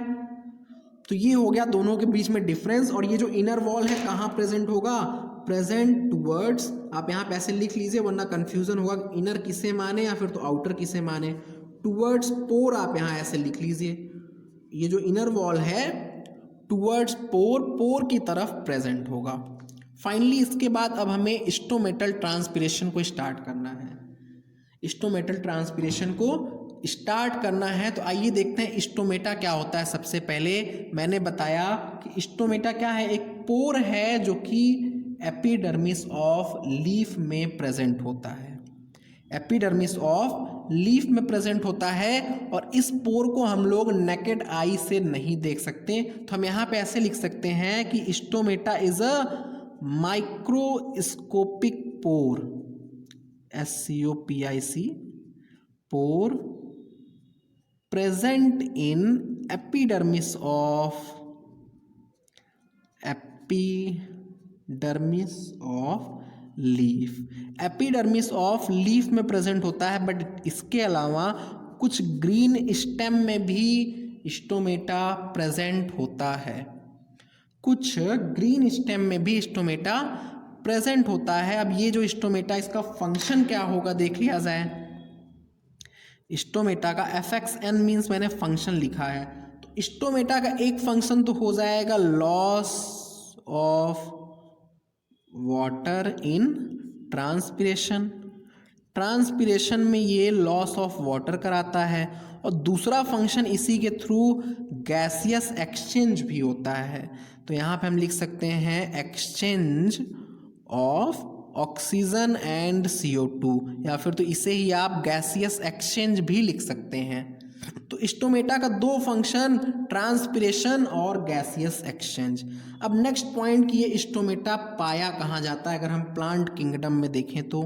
तो ये हो गया दोनों के बीच में डिफरेंस। और ये जो इनर वॉल है कहाँ प्रेजेंट होगा, प्रेजेंट टुवर्ड्स, आप यहाँ पे ऐसे लिख लीजिए वरना कंफ्यूजन होगा, इनर किसे माने या फिर तो आउटर किसे माने। टुवर्ड्स पोर आप यहाँ ऐसे लिख लीजिए, ये जो इनर वॉल है टुवर्ड्स पोर की तरफ प्रेजेंट होगा। फाइनली इसके बाद अब हमें स्टोमेटल ट्रांसपिरेशन को स्टार्ट करना है। स्टोमेटल ट्रांसपिरेशन को स्टार्ट करना है तो आइए देखते हैं स्टोमेटा क्या होता है। सबसे पहले मैंने बताया कि स्टोमेटा क्या है, एक पोर है जो कि एपिडर्मिस ऑफ लीफ में प्रेजेंट होता है। एपिडर्मिस ऑफ लीफ में प्रेजेंट होता है और इस पोर को हम लोग नेकेड आई से नहीं देख सकते, तो हम यहाँ पे ऐसे लिख सकते हैं कि stomata is a microscopic pore, SCOPIC pore present in epidermis of leaf. Epidermis of leaf में प्रेजेंट होता है, बट इसके अलावा कुछ ग्रीन स्टेम में भी स्टोमेटा प्रेजेंट होता है। कुछ ग्रीन स्टेम में भी स्टोमेटा प्रेजेंट होता है। अब ये जो स्टोमेटा, इसका फंक्शन क्या होगा देख लिया जाए। स्टोमेटा का FXN मीन्स मैंने फंक्शन लिखा है, तो स्टोमेटा का एक फंक्शन तो हो जाएगा loss of water in transpiration. Transpiration में ये लॉस ऑफ वाटर कराता है, और दूसरा फंक्शन इसी के थ्रू गैसियस एक्सचेंज भी होता है। तो यहाँ पे हम लिख सकते हैं exchange of oxygen and CO2, या फिर तो इसे ही आप गैसियस एक्सचेंज भी लिख सकते हैं। तो स्टोमेटा का दो फंक्शन ट्रांसपिरेशन और गैसियस एक्सचेंज। अब नेक्स्ट पॉइंट कि ये स्टोमेटा पाया कहाँ जाता है, अगर हम प्लांट किंगडम में देखें तो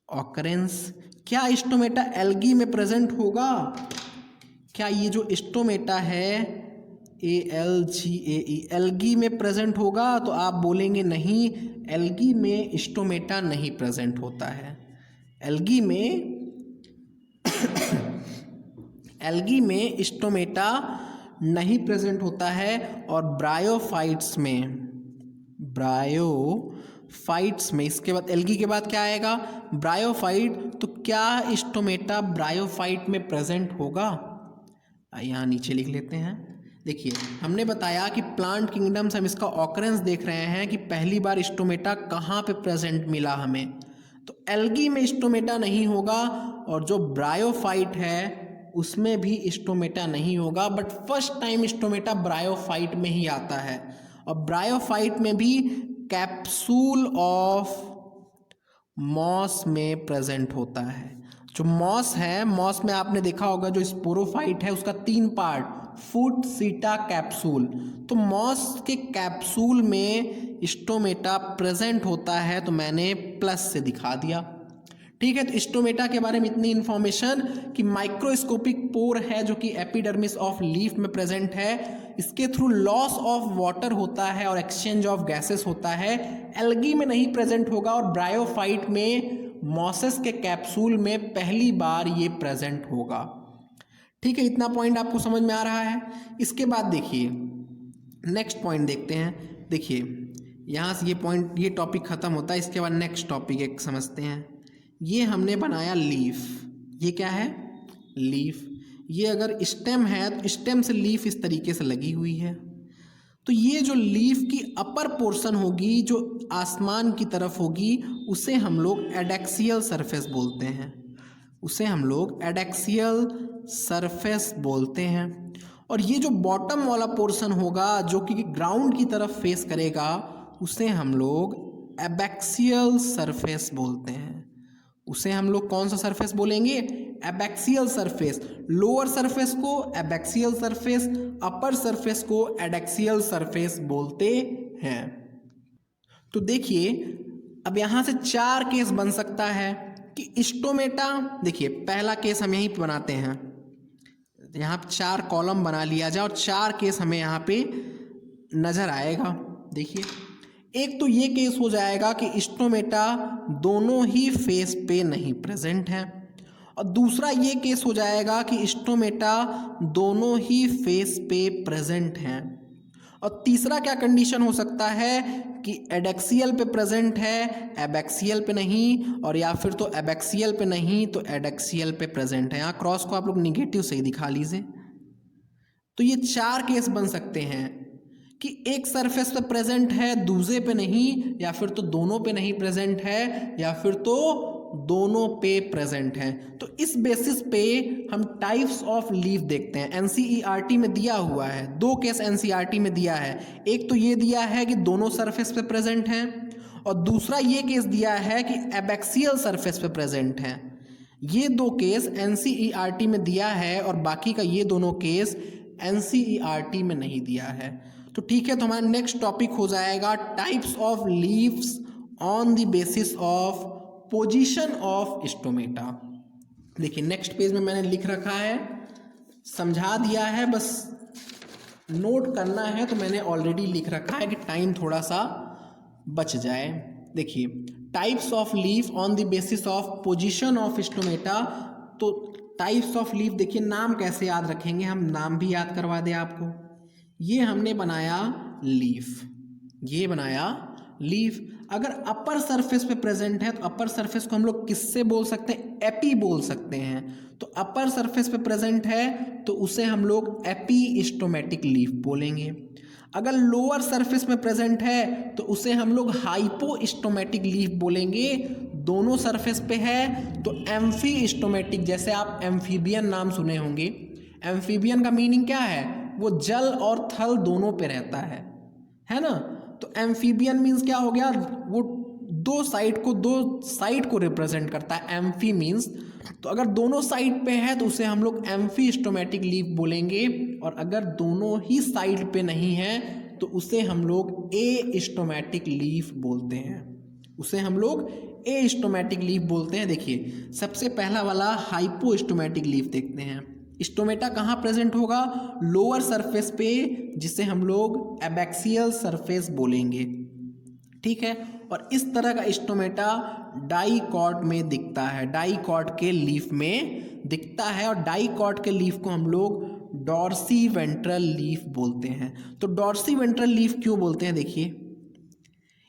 ऑकरेंस, क्या स्टोमेटा एल्गी में प्रेजेंट होगा? क्या ये जो स्टोमेटा है ALGAE एल्गी में प्रेजेंट होगा? तो आप बोलेंगे नहीं, एल्गी में स्टोमेटा नहीं प्रेजेंट होता है। एल्गी में स्टोमेटा नहीं प्रेजेंट होता है। और ब्रायोफाइट्स में इसके बाद एल्गी के बाद क्या आएगा? ब्रायोफाइट। तो क्या स्टोमेटा ब्रायोफाइट में प्रेजेंट होगा? यहाँ नीचे लिख लेते हैं। देखिए, हमने बताया कि प्लांट किंगडम से हम इसका ऑकरेंस देख रहे हैं कि पहली बार स्टोमेटा कहाँ पे प्रेजेंट मिला हमें। तो एल्गी में स्टोमेटा नहीं होगा, और जो ब्रायोफाइट है उसमें भी स्टोमेटा नहीं होगा, but first time stomata bryophyte में ही आता है। और ब्रायोफाइट में भी कैप्सूल ऑफ मॉस में प्रेजेंट होता है। जो मॉस है, मॉस में आपने देखा होगा जो स्पोरोफाइट है उसका 3 पार्ट, फुट, सीटा, कैप्सूल। तो मॉस के कैप्सूल में स्टोमेटा प्रेजेंट होता है, तो मैंने प्लस से दिखा दिया। ठीक है, तो स्टोमेटा के बारे में इतनी इन्फॉर्मेशन कि माइक्रोस्कोपिक पोर है जो कि एपिडर्मिस ऑफ लीफ में प्रेजेंट है। इसके थ्रू लॉस ऑफ वाटर होता है और एक्सचेंज ऑफ गैसेस होता है। एल्गी में नहीं प्रेजेंट होगा, और ब्रायोफाइट में मॉसेस के कैप्सूल में पहली बार ये प्रेजेंट होगा। ठीक है, इतना पॉइंट आपको समझ में आ रहा है। इसके बाद देखिए नेक्स्ट पॉइंट देखते हैं। देखिए यहाँ से ये टॉपिक खत्म होता है। इसके बाद नेक्स्ट टॉपिक एक समझते हैं। ये हमने बनाया लीफ। ये क्या है? लीफ। ये अगर स्टेम है तो स्टेम से लीफ इस तरीके से लगी हुई है। तो ये जो लीफ की अपर पोर्शन होगी, जो आसमान की तरफ होगी, उसे हम लोग एडेक्सियल सरफेस बोलते हैं। और ये जो बॉटम वाला पोर्शन होगा जो कि ग्राउंड की तरफ फेस करेगा, उसे हम लोग एबैक्सियल सरफेस बोलते हैं। उसे हम लोग कौन सा सरफेस बोलेंगे? Abaxial surface. लोअर सरफेस को एबैक्सियल सरफेस, अपर सरफेस को एडेक्सियल सरफेस बोलते हैं। तो देखिए, अब यहाँ से 4 केस बन सकता है कि स्टोमेटा। देखिए, पहला केस हम यहीं पे बनाते हैं। यहाँ 4 कॉलम बना लिया जाए और 4 केस हमें यहाँ पे नज़र आएगा। देखिए, एक तो ये केस हो जाएगा कि स्टोमेटा दोनों ही फेस पे नहीं प्रेजेंट है, और दूसरा ये केस हो जाएगा कि स्टोमेटा दोनों ही फेस पे प्रेजेंट हैं। और तीसरा क्या कंडीशन हो सकता है कि एडेक्सियल पे प्रेजेंट है, एबैक्सियल पे नहीं, और या फिर तो एबैक्सियल पे नहीं तो एडेक्सियल पे प्रेजेंट है। यहाँ क्रॉस को आप लोग निगेटिव से ही दिखा लीजिए। तो ये 4 केस बन सकते हैं कि एक सरफेस पे प्रेजेंट है, दूसरे पे नहीं, या फिर तो दोनों पे नहीं प्रेजेंट है, या फिर तो दोनों पे प्रेजेंट है। तो इस बेसिस पे हम टाइप्स ऑफ लीफ देखते हैं। NCERT में दिया हुआ है, 2 केस NCERT में दिया है। एक तो ये दिया है कि दोनों सरफेस पे प्रेजेंट हैं, और दूसरा ये केस दिया है कि एबैक्सियल सरफेस पे प्रेजेंट हैं। ये 2 केस NCERT में दिया है, और बाकी का ये दोनों केस NCERT में नहीं दिया है। तो ठीक है, तो हमारा नेक्स्ट टॉपिक हो जाएगा types of leaves on the basis of position of stomata. देखिए, नेक्स्ट पेज में मैंने लिख रखा है, समझा दिया है, बस नोट करना है तो मैंने ऑलरेडी लिख रखा है कि टाइम थोड़ा सा बच जाए। देखिए, types of leaf on the basis of position of stomata. तो टाइप्स ऑफ लीफ, देखिए नाम कैसे याद रखेंगे, हम नाम भी याद करवा दें आपको। ये हमने बनाया लीफ, ये बनाया लीफ। अगर अपर सरफेस पे प्रेजेंट है तो अपर सरफेस को हम लोग किससे बोल सकते हैं? एपी बोल सकते हैं। तो अपर सरफेस पे प्रेजेंट है तो उसे हम लोग एपीस्टोमेटिक लीफ बोलेंगे। अगर लोअर सरफेस में प्रेजेंट है तो उसे हम लोग हाइपोस्टोमेटिक लीफ बोलेंगे। दोनों सरफेस पे है तो एम्फीस्टोमेटिक, जैसे आप एम्फीबियन नाम सुने होंगे। एम्फीबियन का मीनिंग क्या है? वो जल और थल दोनों पे रहता है ना। तो एम्फीबियन मीन्स क्या हो गया? वो दो साइड को रिप्रेजेंट करता है। एम्फी मीन्स, तो अगर दोनों साइड पे है तो उसे हम लोग एम्फीस्टोमेटिक लीफ बोलेंगे। और अगर दोनों ही साइड पे नहीं है तो उसे हम लोग एस्टोमेटिक लीफ बोलते हैं। उसे हम लोग एस्टोमेटिक लीफ बोलते हैं। देखिए सबसे पहला वाला हाइपोस्टोमेटिक लीफ देखते हैं। स्टोमेटा कहाँ प्रेजेंट होगा? लोअर सरफेस पे, जिसे हम लोग एबैक्सियल सरफेस बोलेंगे। ठीक है, और इस तरह का स्टोमेटा डाइकॉट में दिखता है, डाइकॉट के लीफ में दिखता है। और डाइकॉट के लीफ को हम लोग डॉर्सी वेंट्रल लीफ बोलते हैं। तो डॉर्सी वेंट्रल लीफ क्यों बोलते हैं? देखिए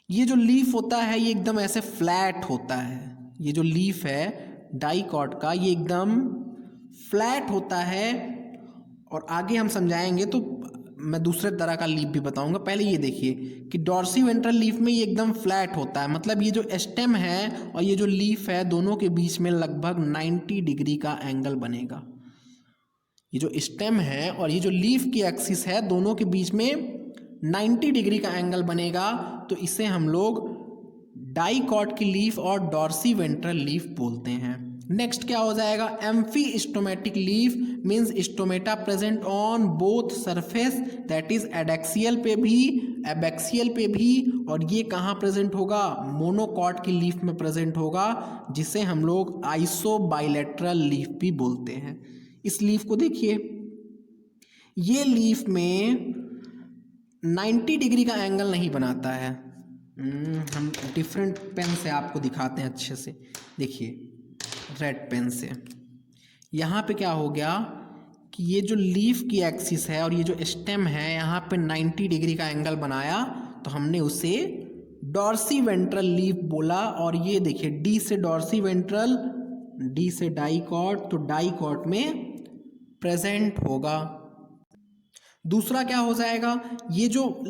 ये जो लीफ होता है ये एकदम ऐसे फ्लैट होता है। ये जो लीफ है डाइकॉट का ये एकदम फ्लैट होता है। और आगे हम समझाएंगे तो मैं दूसरे तरह का लीफ भी बताऊंगा। पहले ये देखिए कि डॉर्सी वेंट्रल लीफ में ये एकदम फ्लैट होता है, मतलब ये जो स्टेम है और ये जो लीफ है दोनों के बीच में लगभग 90 डिग्री का एंगल बनेगा। ये जो स्टेम है और ये जो लीफ की एक्सिस है दोनों के बीच में 90 डिग्री का एंगल बनेगा। तो इसे हम लोग डाइकॉट की लीफ और डॉर्सी वेंट्रल लीफ बोलते हैं। नेक्स्ट क्या हो जाएगा? Amphistomatic leaf means stomata present on both surface, that is adaxial पे भी एबैक्सियल पे भी। और ये कहाँ प्रेजेंट होगा? मोनोकॉट की लीफ में प्रेजेंट होगा, जिसे हम लोग आइसोबाइलेटरल लीफ भी बोलते हैं। इस लीफ को देखिए, ये लीफ में 90 डिग्री का एंगल नहीं बनाता है। हम डिफरेंट पेन से आपको दिखाते हैं अच्छे से। देखिए रेड पेन से यहाँ पे क्या हो गया कि ये जो लीफ की एक्सिस है और ये जो स्टेम है यहाँ पे 90 डिग्री का एंगल बनाया, तो हमने उसे डॉर्सी वेंट्रल लीफ बोला। और ये देखिए डी से डॉर्सी वेंट्रल, डी से डाइकॉट, तो डाइकॉट में प्रेजेंट होगा। दूसरा क्या हो जाएगा? ये जो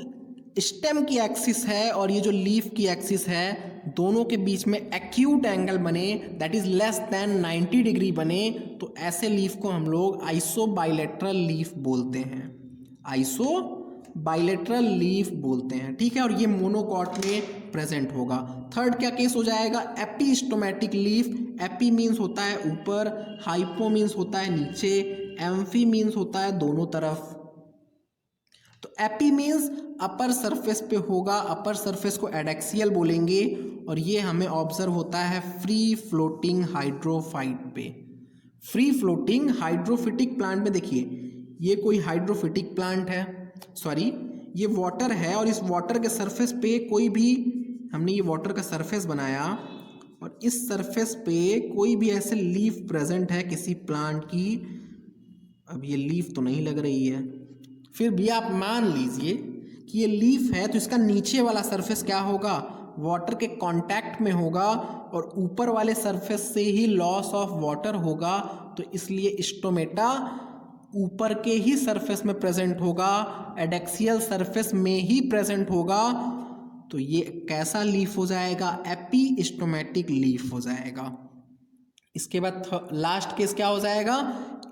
स्टेम की एक्सिस है और ये जो लीफ की एक्सिस है दोनों के बीच में एक्यूट एंगल बने, that is less than 90 degree बने, तो ऐसे लीफ को हम लोग आइसोबाइलेटरल लीफ बोलते हैं। आइसोबाइलेटरल लीफ बोलते हैं। ठीक है, और ये मोनोकॉट में प्रेजेंट होगा। थर्ड क्या केस हो जाएगा? एपीस्टोमेटिक लीफ। एपी मीन्स होता है ऊपर, हाइपो मीन्स होता है नीचे, एम्फी मीन्स होता है दोनों तरफ। तो एपी मीन्स अपर सरफेस पे होगा, अपर सरफेस को एडेक्सियल बोलेंगे। और ये हमें ऑब्जर्व होता है फ्री फ्लोटिंग हाइड्रोफाइट पे। फ्री फ्लोटिंग हाइड्रोफिटिक प्लांट में देखिए ये कोई हाइड्रोफिटिक प्लांट है, सॉरी ये वाटर है, और इस वाटर के सरफेस पे कोई भी, हमने ये वाटर का सरफेस बनाया और इस सरफेस पे कोई भी ऐसे लीफ प्रेजेंट है किसी प्लांट की। अब ये लीफ तो नहीं लग रही है, फिर भी आप मान लीजिए कि ये लीफ है, तो इसका नीचे वाला सरफेस क्या होगा? वाटर के कांटेक्ट में होगा और ऊपर वाले सरफेस से ही लॉस ऑफ वाटर होगा। तो इसलिए स्टोमेटा ऊपर के ही सरफेस में प्रेजेंट होगा, एडेक्सियल सरफेस में ही प्रेजेंट होगा। तो ये कैसा लीफ हो जाएगा? एपीस्टोमेटिक लीफ हो जाएगा। इसके बाद लास्ट केस क्या हो जाएगा?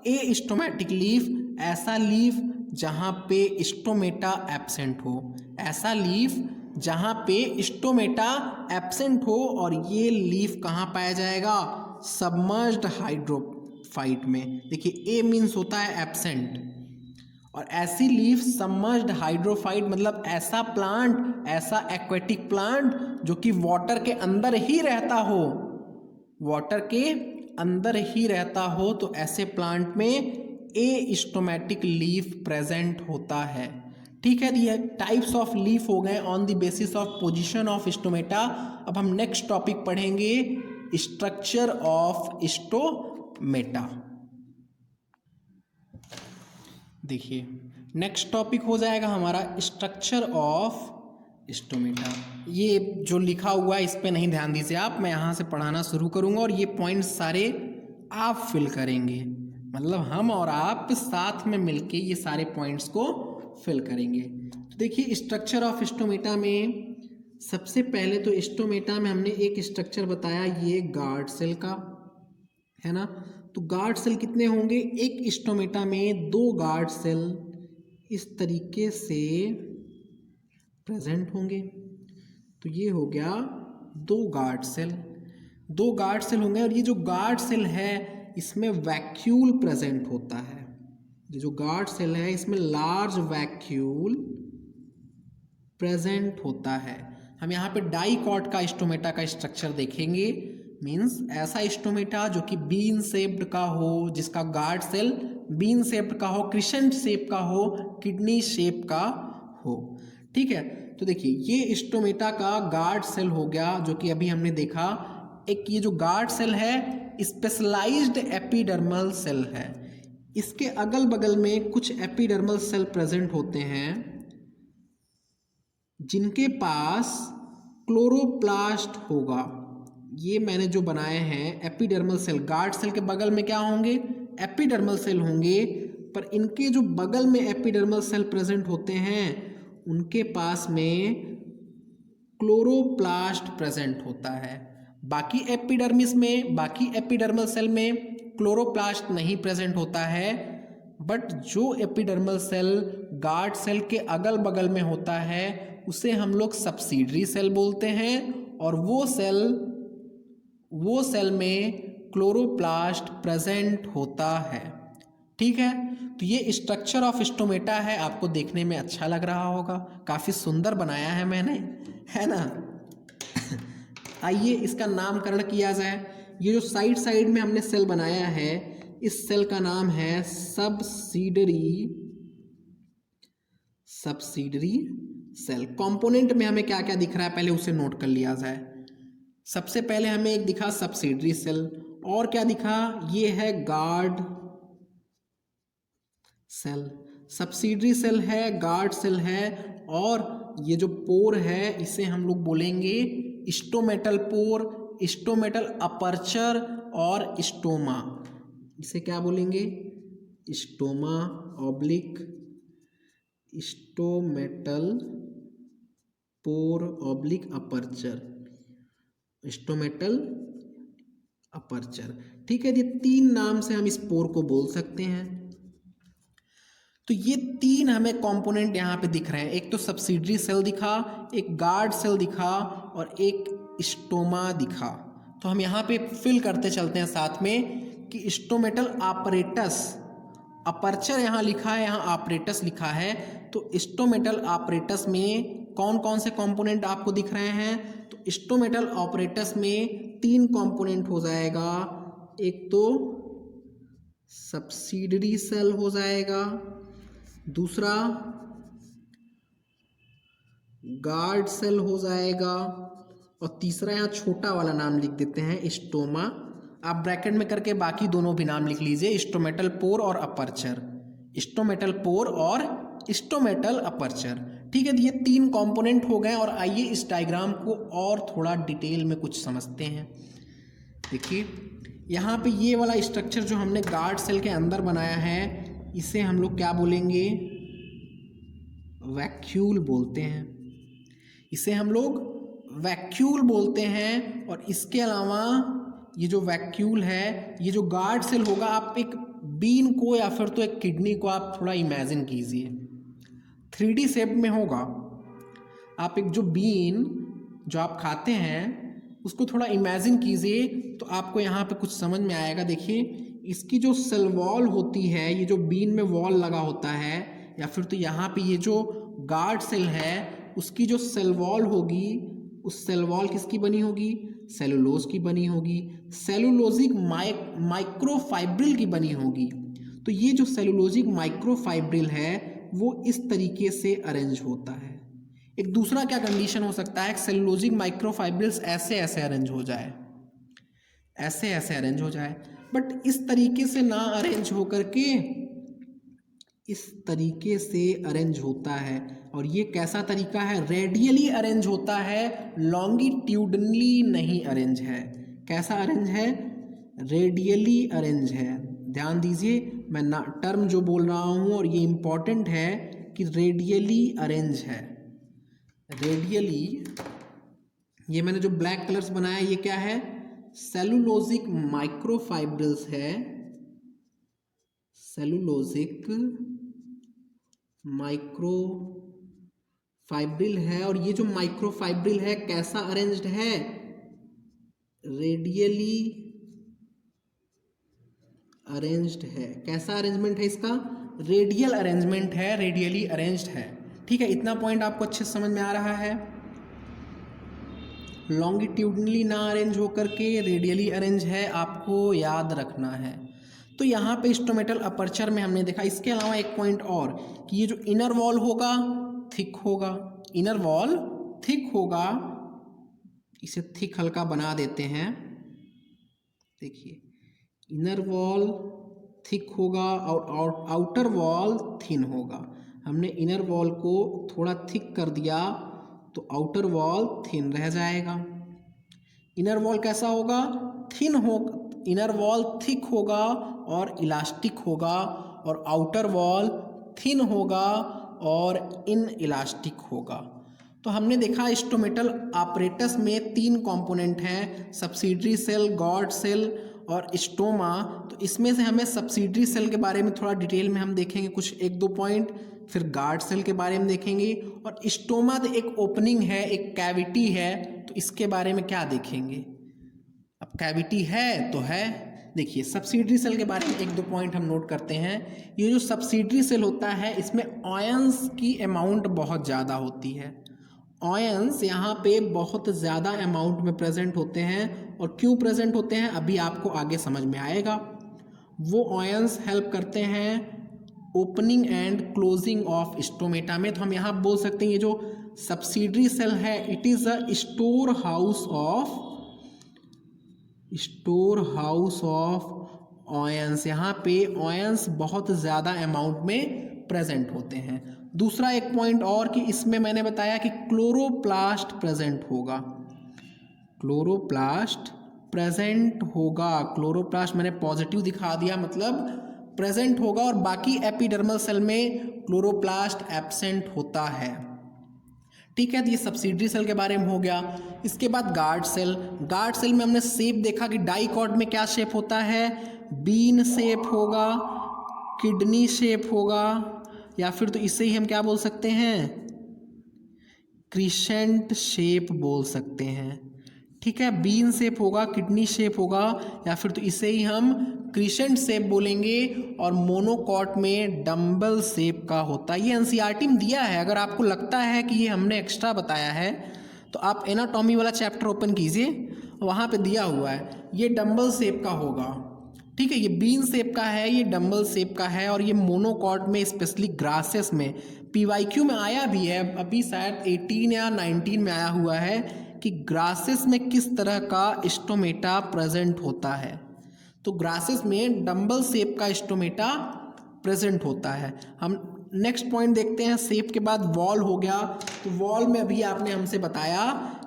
एस्टोमेटिक लीफ। ऐसा लीफ जहाँ पे स्टोमेटा एब्सेंट हो, ऐसा लीफ जहाँ पे स्टोमेटा एब्सेंट हो। और ये लीफ कहाँ पाया जाएगा? सबमर्ज्ड हाइड्रोफाइट में। देखिए ए मीन्स होता है एब्सेंट, और ऐसी लीफ सबमर्ज्ड हाइड्रोफाइट मतलब ऐसा प्लांट, ऐसा एक्वेटिक प्लांट जो कि वाटर के अंदर ही रहता हो, वाटर के अंदर ही रहता हो, तो ऐसे प्लांट में एस्टोमेटिक लीफ प्रेजेंट होता है। ठीक है, ये टाइप्स ऑफ लीफ हो गए on the basis of position of stomata. अब हम नेक्स्ट टॉपिक पढ़ेंगे, स्ट्रक्चर ऑफ स्टोमेटा। देखिए नेक्स्ट टॉपिक हो जाएगा हमारा स्ट्रक्चर ऑफ स्टोमेटा। ये जो लिखा हुआ है इस पे नहीं ध्यान दीजिए आप, मैं यहाँ से पढ़ाना शुरू करूँगा और ये पॉइंट्स सारे आप फिल करेंगे, मतलब हम और आप साथ में मिलके ये सारे पॉइंट्स को फिल करेंगे। तो देखिए स्ट्रक्चर ऑफ स्टोमेटा में सबसे पहले तो स्टोमेटा में हमने एक स्ट्रक्चर बताया, ये गार्ड सेल का है ना। तो गार्ड सेल कितने होंगे, एक स्टोमेटा में 2 गार्ड सेल इस तरीके से प्रेजेंट होंगे। तो ये हो गया 2 गार्ड सेल, 2 गार्ड सेल होंगे। और ये जो गार्ड सेल है इसमें वैक्यूल प्रेजेंट होता है। ये जो गार्ड सेल है इसमें लार्ज वैक्यूल प्रेजेंट होता है। हम यहाँ पे डाइकॉट का स्टोमेटा का स्ट्रक्चर देखेंगे, मीन्स ऐसा स्टोमेटा जो कि बीन शेप्ड का हो, जिसका गार्ड सेल बीन शेप्ड का हो, क्रिसेंट शेप का हो, किडनी शेप का हो। ठीक है, तो देखिए ये स्टोमेटा का गार्ड सेल हो गया जो कि अभी हमने देखा। एक ये जो गार्ड सेल है स्पेशलाइज्ड एपिडर्मल सेल है। इसके अगल बगल में कुछ एपिडर्मल सेल प्रेजेंट होते हैं जिनके पास क्लोरोप्लास्ट होगा। ये मैंने जो बनाए हैं एपिडर्मल सेल, गार्ड सेल के बगल में क्या होंगे, एपिडर्मल सेल होंगे, पर इनके जो बगल में एपिडर्मल सेल प्रेजेंट होते हैं उनके पास में क्लोरोप्लास्ट प्रेजेंट होता है। बाकी एपिडर्मिस में, बाकी एपिडर्मल सेल में क्लोरोप्लास्ट नहीं प्रेजेंट होता है, बट जो एपिडर्मल सेल गार्ड सेल के अगल बगल में होता है उसे हम लोग सब्सिडरी सेल बोलते हैं, और वो सेल में क्लोरोप्लास्ट प्रेजेंट होता है। ठीक है, तो ये स्ट्रक्चर ऑफ स्टोमेटा है, आपको देखने में अच्छा लग रहा होगा, काफ़ी सुंदर बनाया है मैंने, है ना। आइए इसका नामकरण किया जाए। ये जो साइड साइड में हमने सेल बनाया है इस सेल का नाम है सब्सिडरी सेल। कंपोनेंट में हमें क्या क्या दिख रहा है पहले उसे नोट कर लिया जाए। सबसे पहले हमें एक दिखा सब्सिडरी सेल, और क्या दिखा, ये है गार्ड सेल। सब्सिडरी सेल है, गार्ड सेल है, और ये जो पोर है इसे हम लोग बोलेंगे स्टोमेटल पोर, स्टोमेटल अपर्चर और स्टोमा। इसे क्या बोलेंगे, stoma oblique stomatal pore oblique aperture, stomatal aperture. ठीक है, ये 3 नाम से हम इस पोर को बोल सकते हैं। तो ये 3 हमें कंपोनेंट यहाँ पे दिख रहे हैं, एक तो सब्सिडरी सेल दिखा, एक गार्ड सेल दिखा और एक स्टोमा दिखा। तो हम यहाँ पे फिल करते चलते हैं साथ में कि स्टोमेटल ऑपरेटस, अपर्चर यहाँ लिखा है, यहाँ ऑपरेटस लिखा है, तो स्टोमेटल ऑपरेटस में कौन कौन से कंपोनेंट आपको दिख रहे हैं, तो स्टोमेटल ऑपरेटस में 3 कंपोनेंट हो जाएगा। एक तो सब्सिडरी सेल हो जाएगा, दूसरा गार्ड सेल हो जाएगा, और तीसरा यहाँ छोटा वाला नाम लिख देते हैं स्टोमा। आप ब्रैकेट में करके बाकी दोनों भी नाम लिख लीजिए, स्टोमेटल पोर और अपर्चर, स्टोमेटल पोर और स्टोमेटल अपर्चर। ठीक है, तो ये 3 कंपोनेंट हो गए। और आइए इस डायग्राम को और थोड़ा डिटेल में कुछ समझते हैं। देखिए यहाँ पे ये वाला स्ट्रक्चर जो हमने गार्ड सेल के अंदर बनाया है इसे हम लोग क्या बोलेंगे, वैक्यूल बोलते हैं। इसे हम लोग वैक्यूल बोलते हैं। और इसके अलावा ये जो वैक्यूल है, ये जो गार्ड सेल होगा, आप एक बीन को या फिर तो एक किडनी को आप थोड़ा इमेजिन कीजिए, 3D शेप में होगा। आप एक जो बीन जो आप खाते हैं उसको थोड़ा इमेजिन कीजिए तो आपको यहाँ पे कुछ समझ में आएगा। देखिए इसकी जो सेल वॉल होती है, ये जो बीन में वॉल लगा होता है, या फिर तो यहाँ पे ये जो गार्ड सेल है उसकी जो सेल वॉल होगी, उस सेल वॉल किसकी बनी होगी, सेलुलोज की बनी होगी, सेलुलोजिक माइक्रोफाइब्रिल की बनी होगी। तो ये जो सेलुलोजिक माइक्रोफाइब्रिल है वो इस तरीके से अरेंज होता है। एक दूसरा क्या कंडीशन हो सकता है, सेलुलोजिक माइक्रोफाइब्रिल्स ऐसे ऐसे अरेंज हो जाए, ऐसे ऐसे अरेंज हो जाए, बट इस तरीके से ना अरेंज हो करके इस तरीके से अरेंज होता है। और ये कैसा तरीका है? रेडियली अरेंज होता है, लॉन्गिट्यूडनली नहीं अरेंज है। कैसा अरेंज है? रेडियली अरेंज है। ध्यान दीजिए, मैं ना टर्म जो बोल रहा हूँ और ये इम्पॉर्टेंट है कि रेडियली अरेंज है। रेडियली, ये मैंने जो ब्लैक कलर्स बनाया ये क्या है? सेलुलोजिक माइक्रोफाइब्रिल्स है। सेलुलोजिक माइक्रोफाइब्रिल है। और ये जो माइक्रोफाइब्रिल है कैसा अरेंज्ड है? रेडियली अरेंज्ड है। कैसा अरेंजमेंट है इसका? रेडियल अरेंजमेंट है, रेडियली अरेंज्ड है। ठीक है, इतना पॉइंट आपको अच्छे से समझ में आ रहा है। लॉन्गिट्यूडनली ना अरेंज होकर के रेडियली अरेंज है, आपको याद रखना है। तो यहाँ पे स्टोमेटल अपर्चर में हमने देखा। इसके अलावा एक पॉइंट और कि ये जो इनर वॉल होगा थिक होगा। इनर वॉल थिक होगा, इसे थिक हल्का बना देते हैं। देखिए, इनर वॉल थिक होगा और आउटर वॉल थिन होगा। हमने इनर वॉल को थोड़ा थिक कर दिया तो आउटर वॉल थिन रह जाएगा। इनर वॉल कैसा होगा? थिन हो। इनर वॉल थिक होगा और इलास्टिक होगा, और आउटर वॉल थिन होगा और इन इलास्टिक होगा। तो हमने देखा स्टोमेटल आपरेटस में 3 कंपोनेंट हैं, सब्सिडरी सेल, गॉड सेल और स्टोमा। तो इसमें से हमें सब्सिडरी सेल के बारे में थोड़ा डिटेल में हम देखेंगे, कुछ 1-2 पॉइंट। फिर गार्ड सेल के बारे में देखेंगे, और स्टोमा तो एक ओपनिंग है, एक कैविटी है, तो इसके बारे में क्या देखेंगे। अब कैविटी है तो है। देखिए, सब्सिडरी सेल के बारे में 1-2 पॉइंट हम नोट करते हैं। ये जो सब्सिडरी सेल होता है इसमें आयंस की अमाउंट बहुत ज़्यादा होती है। आयंस यहाँ पे बहुत ज़्यादा अमाउंट में प्रेजेंट होते हैं, और क्यों प्रेजेंट होते हैं अभी आपको आगे समझ में आएगा। वो आयंस हेल्प करते हैं opening and closing of stomata में। तो हम यहाँ बोल सकते हैं ये जो सब्सिडरी सेल है it is a store house of ions. यहाँ पे आयंस बहुत ज़्यादा अमाउंट में प्रेजेंट होते हैं। दूसरा एक पॉइंट और कि इसमें मैंने बताया कि क्लोरोप्लास्ट प्रेजेंट होगा। क्लोरोप्लास्ट प्रेजेंट होगा। क्लोरोप्लास्ट मैंने पॉजिटिव दिखा दिया, मतलब प्रेजेंट होगा, और बाकी एपिडर्मल सेल में क्लोरोप्लास्ट एब्सेंट होता है। ठीक है, तो ये सब्सिडरी सेल के बारे में हो गया। इसके बाद गार्ड सेल। गार्ड सेल में हमने शेप देखा कि डाइकॉट में क्या शेप होता है? बीन शेप होगा, किडनी शेप होगा, या फिर तो इसे ही हम क्या बोल सकते हैं? क्रिसेंट शेप बोल सकते हैं। ठीक है, बीन शेप होगा, किडनी शेप होगा, या फिर तो इसे ही हम क्रिसेंट शेप बोलेंगे। और मोनोकॉट में डम्बल शेप का होता है। ये एनसीईआरटी में दिया है। अगर आपको लगता है कि ये हमने एक्स्ट्रा बताया है तो आप एनाटॉमी वाला चैप्टर ओपन कीजिए, वहाँ पे दिया हुआ है। ये डम्बल शेप का होगा। ठीक है, ये बीन शेप का है, ये डम्बल शेप का है, और ये मोनोकॉट में स्पेशली ग्रासेस में पीवाईक्यू में आया भी है। अभी शायद 18 या 19 में आया हुआ है कि ग्रासेस में किस तरह का स्टोमेटा प्रेजेंट होता है। तो ग्रासेस में डम्बल शेप का स्टोमेटा प्रेजेंट होता है। हम नेक्स्ट पॉइंट देखते हैं। शेप के बाद वॉल हो गया। तो वॉल में अभी आपने हमसे बताया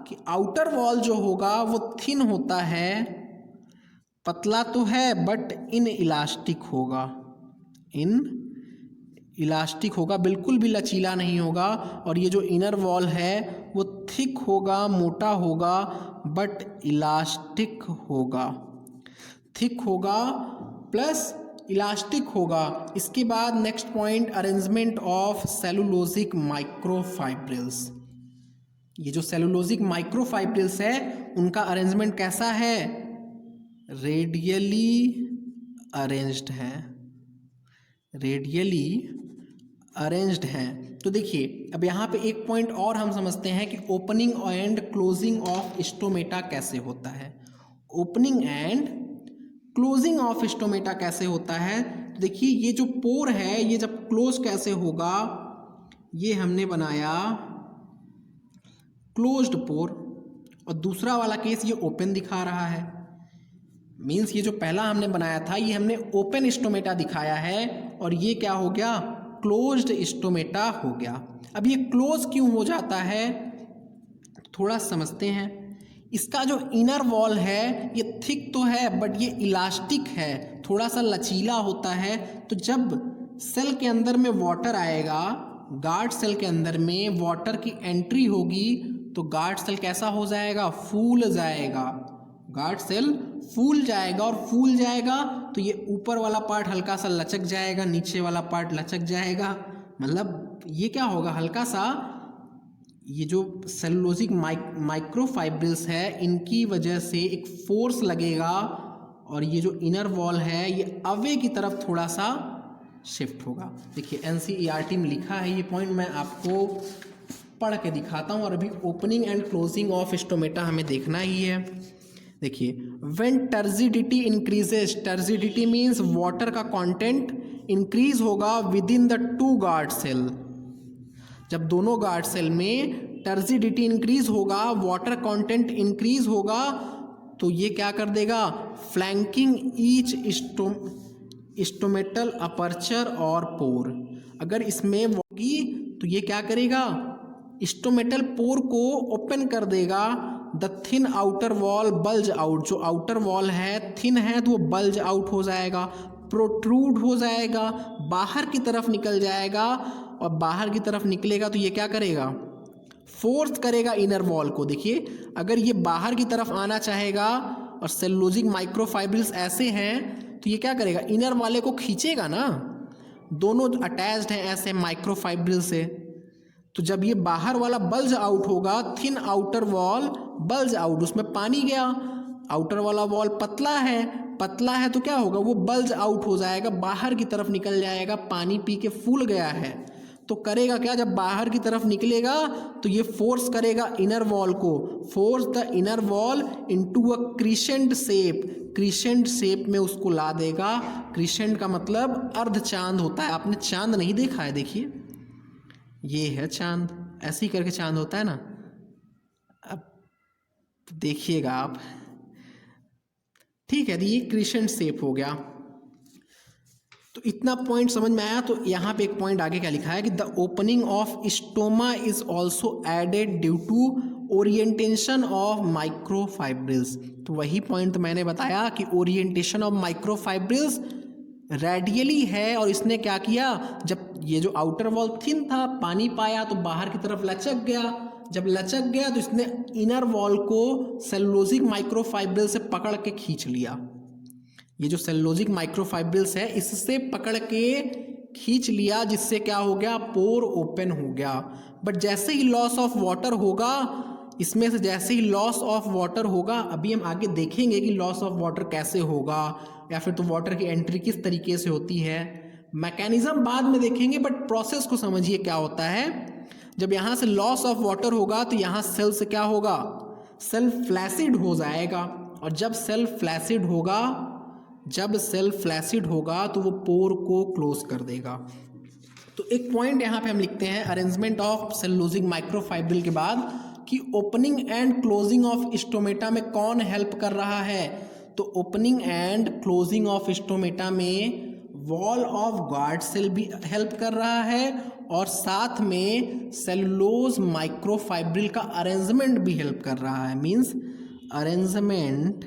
कि आउटर वॉल जो होगा वो थिन होता है, पतला तो है बट इन इलास्टिक होगा। इन इलास्टिक होगा, बिल्कुल भी लचीला नहीं होगा। और ये जो इनर वॉल है वो थिक होगा, मोटा होगा, बट इलास्टिक होगा। थिक होगा प्लस इलास्टिक होगा। इसके बाद next point, arrangement of cellulosic microfibrils. ये जो सेलुलोजिक माइक्रोफाइब्रिल्स है उनका अरेंजमेंट कैसा है? रेडियली अरेंज्ड है। रेडियली अरेंज्ड हैं। तो देखिए, अब यहाँ पे एक पॉइंट और हम समझते हैं कि opening and closing of stomata कैसे होता है। Opening and closing of stomata कैसे होता है? तो देखिए, ये जो पोर है ये जब क्लोज कैसे होगा, ये हमने बनाया क्लोज्ड पोर, और दूसरा वाला केस ये ओपन दिखा रहा है। मीन्स ये जो पहला हमने बनाया था ये हमने ओपन स्टोमेटा दिखाया है, और ये क्या हो गया? क्लोज्ड स्टोमेटा हो गया। अब ये क्लोज क्यों हो जाता है थोड़ा समझते हैं। इसका जो इनर वॉल है ये थिक तो है बट ये इलास्टिक है, थोड़ा सा लचीला होता है। तो जब सेल के अंदर में वाटर आएगा, गार्ड सेल के अंदर में वाटर की एंट्री होगी तो गार्ड सेल कैसा हो जाएगा, फूल जाएगा। गार्ड सेल फूल जाएगा और फूल जाएगा तो ये ऊपर वाला पार्ट हल्का सा लचक जाएगा, नीचे वाला पार्ट लचक जाएगा। मतलब ये क्या होगा, हल्का सा ये जो सेलुलोजिक माइक्रोफाइब्रिल्स है इनकी वजह से एक फोर्स लगेगा और ये जो इनर वॉल है ये अवे की तरफ थोड़ा सा शिफ्ट होगा। देखिए एनसीईआरटी में लिखा है ये पॉइंट, मैं आपको पढ़ के दिखाता हूँ। और अभी opening and closing of stomata हमें देखना ही है। देखिए when turgidity increases, turgidity means water का कंटेंट इंक्रीज होगा within the two guard cell. जब दोनों गार्ड सेल में टर्जिडिटी इंक्रीज होगा, वाटर कंटेंट इंक्रीज होगा तो ये क्या कर देगा, फ्लैंकिंग ईच स्टोमेटल अपर्चर और पोर। अगर इसमें होगी तो ये क्या करेगा, स्टोमेटल पोर को ओपन कर देगा। The thin outer wall bulge out, जो आउटर वॉल है थिन है तो वो बल्ज आउट हो जाएगा, प्रोट्रूड हो जाएगा, बाहर की तरफ निकल जाएगा। और बाहर की तरफ निकलेगा तो ये क्या करेगा, फोर्स करेगा इनर वॉल को। देखिए अगर ये बाहर की तरफ आना चाहेगा और सेलुलोजिक माइक्रोफाइब्रिल्स ऐसे हैं तो ये क्या करेगा, इनर वाले को खींचेगा ना, दोनों अटैच्ड हैं ऐसे माइक्रोफाइब्रिल से। तो जब ये बाहर वाला बल्ज आउट होगा, thin outer wall bulge out, उसमें पानी गया, आउटर वाला वॉल पतला है तो क्या होगा, वो बल्ज आउट हो जाएगा, बाहर की तरफ निकल जाएगा, पानी पी के फूल गया है। तो करेगा क्या, जब बाहर की तरफ निकलेगा तो ये फोर्स करेगा इनर वॉल को, force the inner wall into a crescent shape, crescent shape में उसको ला देगा। क्रिसेंट का मतलब अर्ध चांद होता है, आपने चांद नहीं देखा है, देखिए ये है चांद, ऐसे ही करके चांद होता है ना, अब देखिएगा आप, ठीक है। ये क्रिसेंट शेप हो गया। तो इतना पॉइंट समझ में आया। तो यहाँ पे एक पॉइंट आगे क्या लिखा है कि the opening of stoma is also aided due to orientation of microfibrils. तो वही पॉइंट मैंने बताया कि ओरिएंटेशन ऑफ माइक्रोफाइब्रिल्स रेडियली है और इसने क्या किया, जब ये जो आउटर वॉल थिन था, पानी पाया तो बाहर की तरफ लचक गया, जब लचक गया तो इसने इनर वॉल को सेलुलोजिक माइक्रोफाइब्रिल से पकड़ के खींच लिया। ये जो सेलुलोजिक माइक्रोफाइब्रिल्स है इससे पकड़ के खींच लिया, जिससे क्या हो गया, पोर ओपन हो गया। बट जैसे ही लॉस ऑफ वाटर होगा, इसमें से जैसे ही लॉस ऑफ वाटर होगा, अभी हम आगे देखेंगे कि लॉस ऑफ वाटर कैसे होगा या फिर तो वाटर की एंट्री किस तरीके से होती है, मैकेनिज्म बाद में देखेंगे, बट प्रोसेस को समझिए क्या होता है। जब यहाँ से लॉस ऑफ वाटर होगा तो यहाँ सेल से क्या होगा, सेल फ्लैसिड हो जाएगा। और जब सेल फ्लैसिड होगा तो वो पोर को क्लोज कर देगा। तो एक पॉइंट यहाँ पे हम लिखते हैं अरेंजमेंट ऑफ सेलुलोजिक माइक्रोफाइब्रिल के बाद कि opening and closing of stomata में कौन हेल्प कर रहा है। तो opening and closing of stomata में वॉल ऑफ गार्ड सेल भी हेल्प कर रहा है और साथ में सेलुलोज माइक्रोफाइब्रिल का अरेंजमेंट भी हेल्प कर रहा है। Means arrangement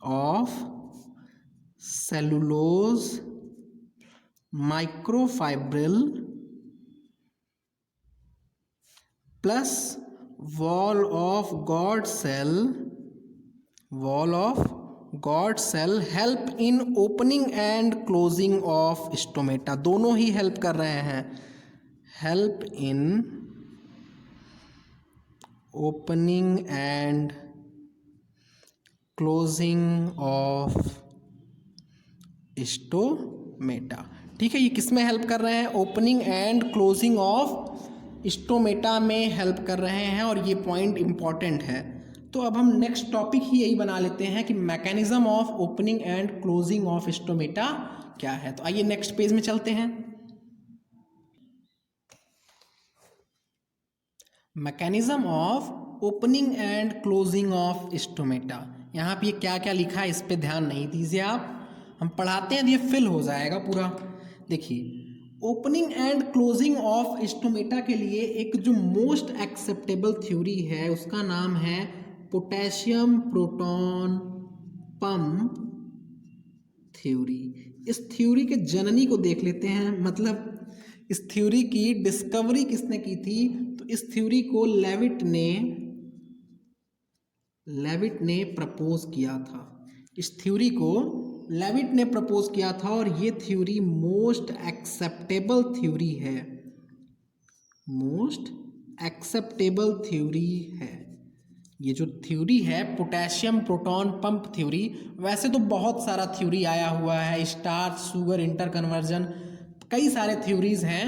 of cellulose microfibril plus wall of guard cell help in opening and closing of stomata. दोनों ही हेल्प कर रहे हैं, help in opening and closing of stomata. ठीक है, ये किस में हेल्प कर रहे हैं, opening and closing of stomata में हेल्प कर रहे हैं और ये पॉइंट इंपॉर्टेंट है। तो अब हम नेक्स्ट टॉपिक ही यही बना लेते हैं कि mechanism of opening and closing of stomata क्या है। तो आइए नेक्स्ट पेज में चलते हैं। Mechanism of opening and closing of stomata. यहाँ पे क्या क्या लिखा है इस पे ध्यान नहीं दीजिए आप, हम पढ़ाते हैं तो ये फिल हो जाएगा पूरा। देखिए, opening and closing of stomata के लिए एक जो मोस्ट एक्सेप्टेबल थ्योरी है उसका नाम है पोटेशियम प्रोटॉन पंप थ्योरी। इस थ्योरी के जननी को देख लेते हैं, मतलब इस थ्योरी की डिस्कवरी किसने की थी? तो इस थ्योरी को लेविट ने प्रपोज किया था। इस थ्योरी को लेविट ने प्रपोज किया था और ये थ्योरी मोस्ट एक्सेप्टेबल थ्योरी है, मोस्ट एक्सेप्टेबल थ्योरी है। ये जो थ्योरी है पोटेशियम प्रोटॉन पंप थ्योरी, वैसे तो बहुत सारा थ्योरी आया हुआ है, स्टार्च शुगर इंटर कन्वर्जन, कई सारे थ्योरीज हैं,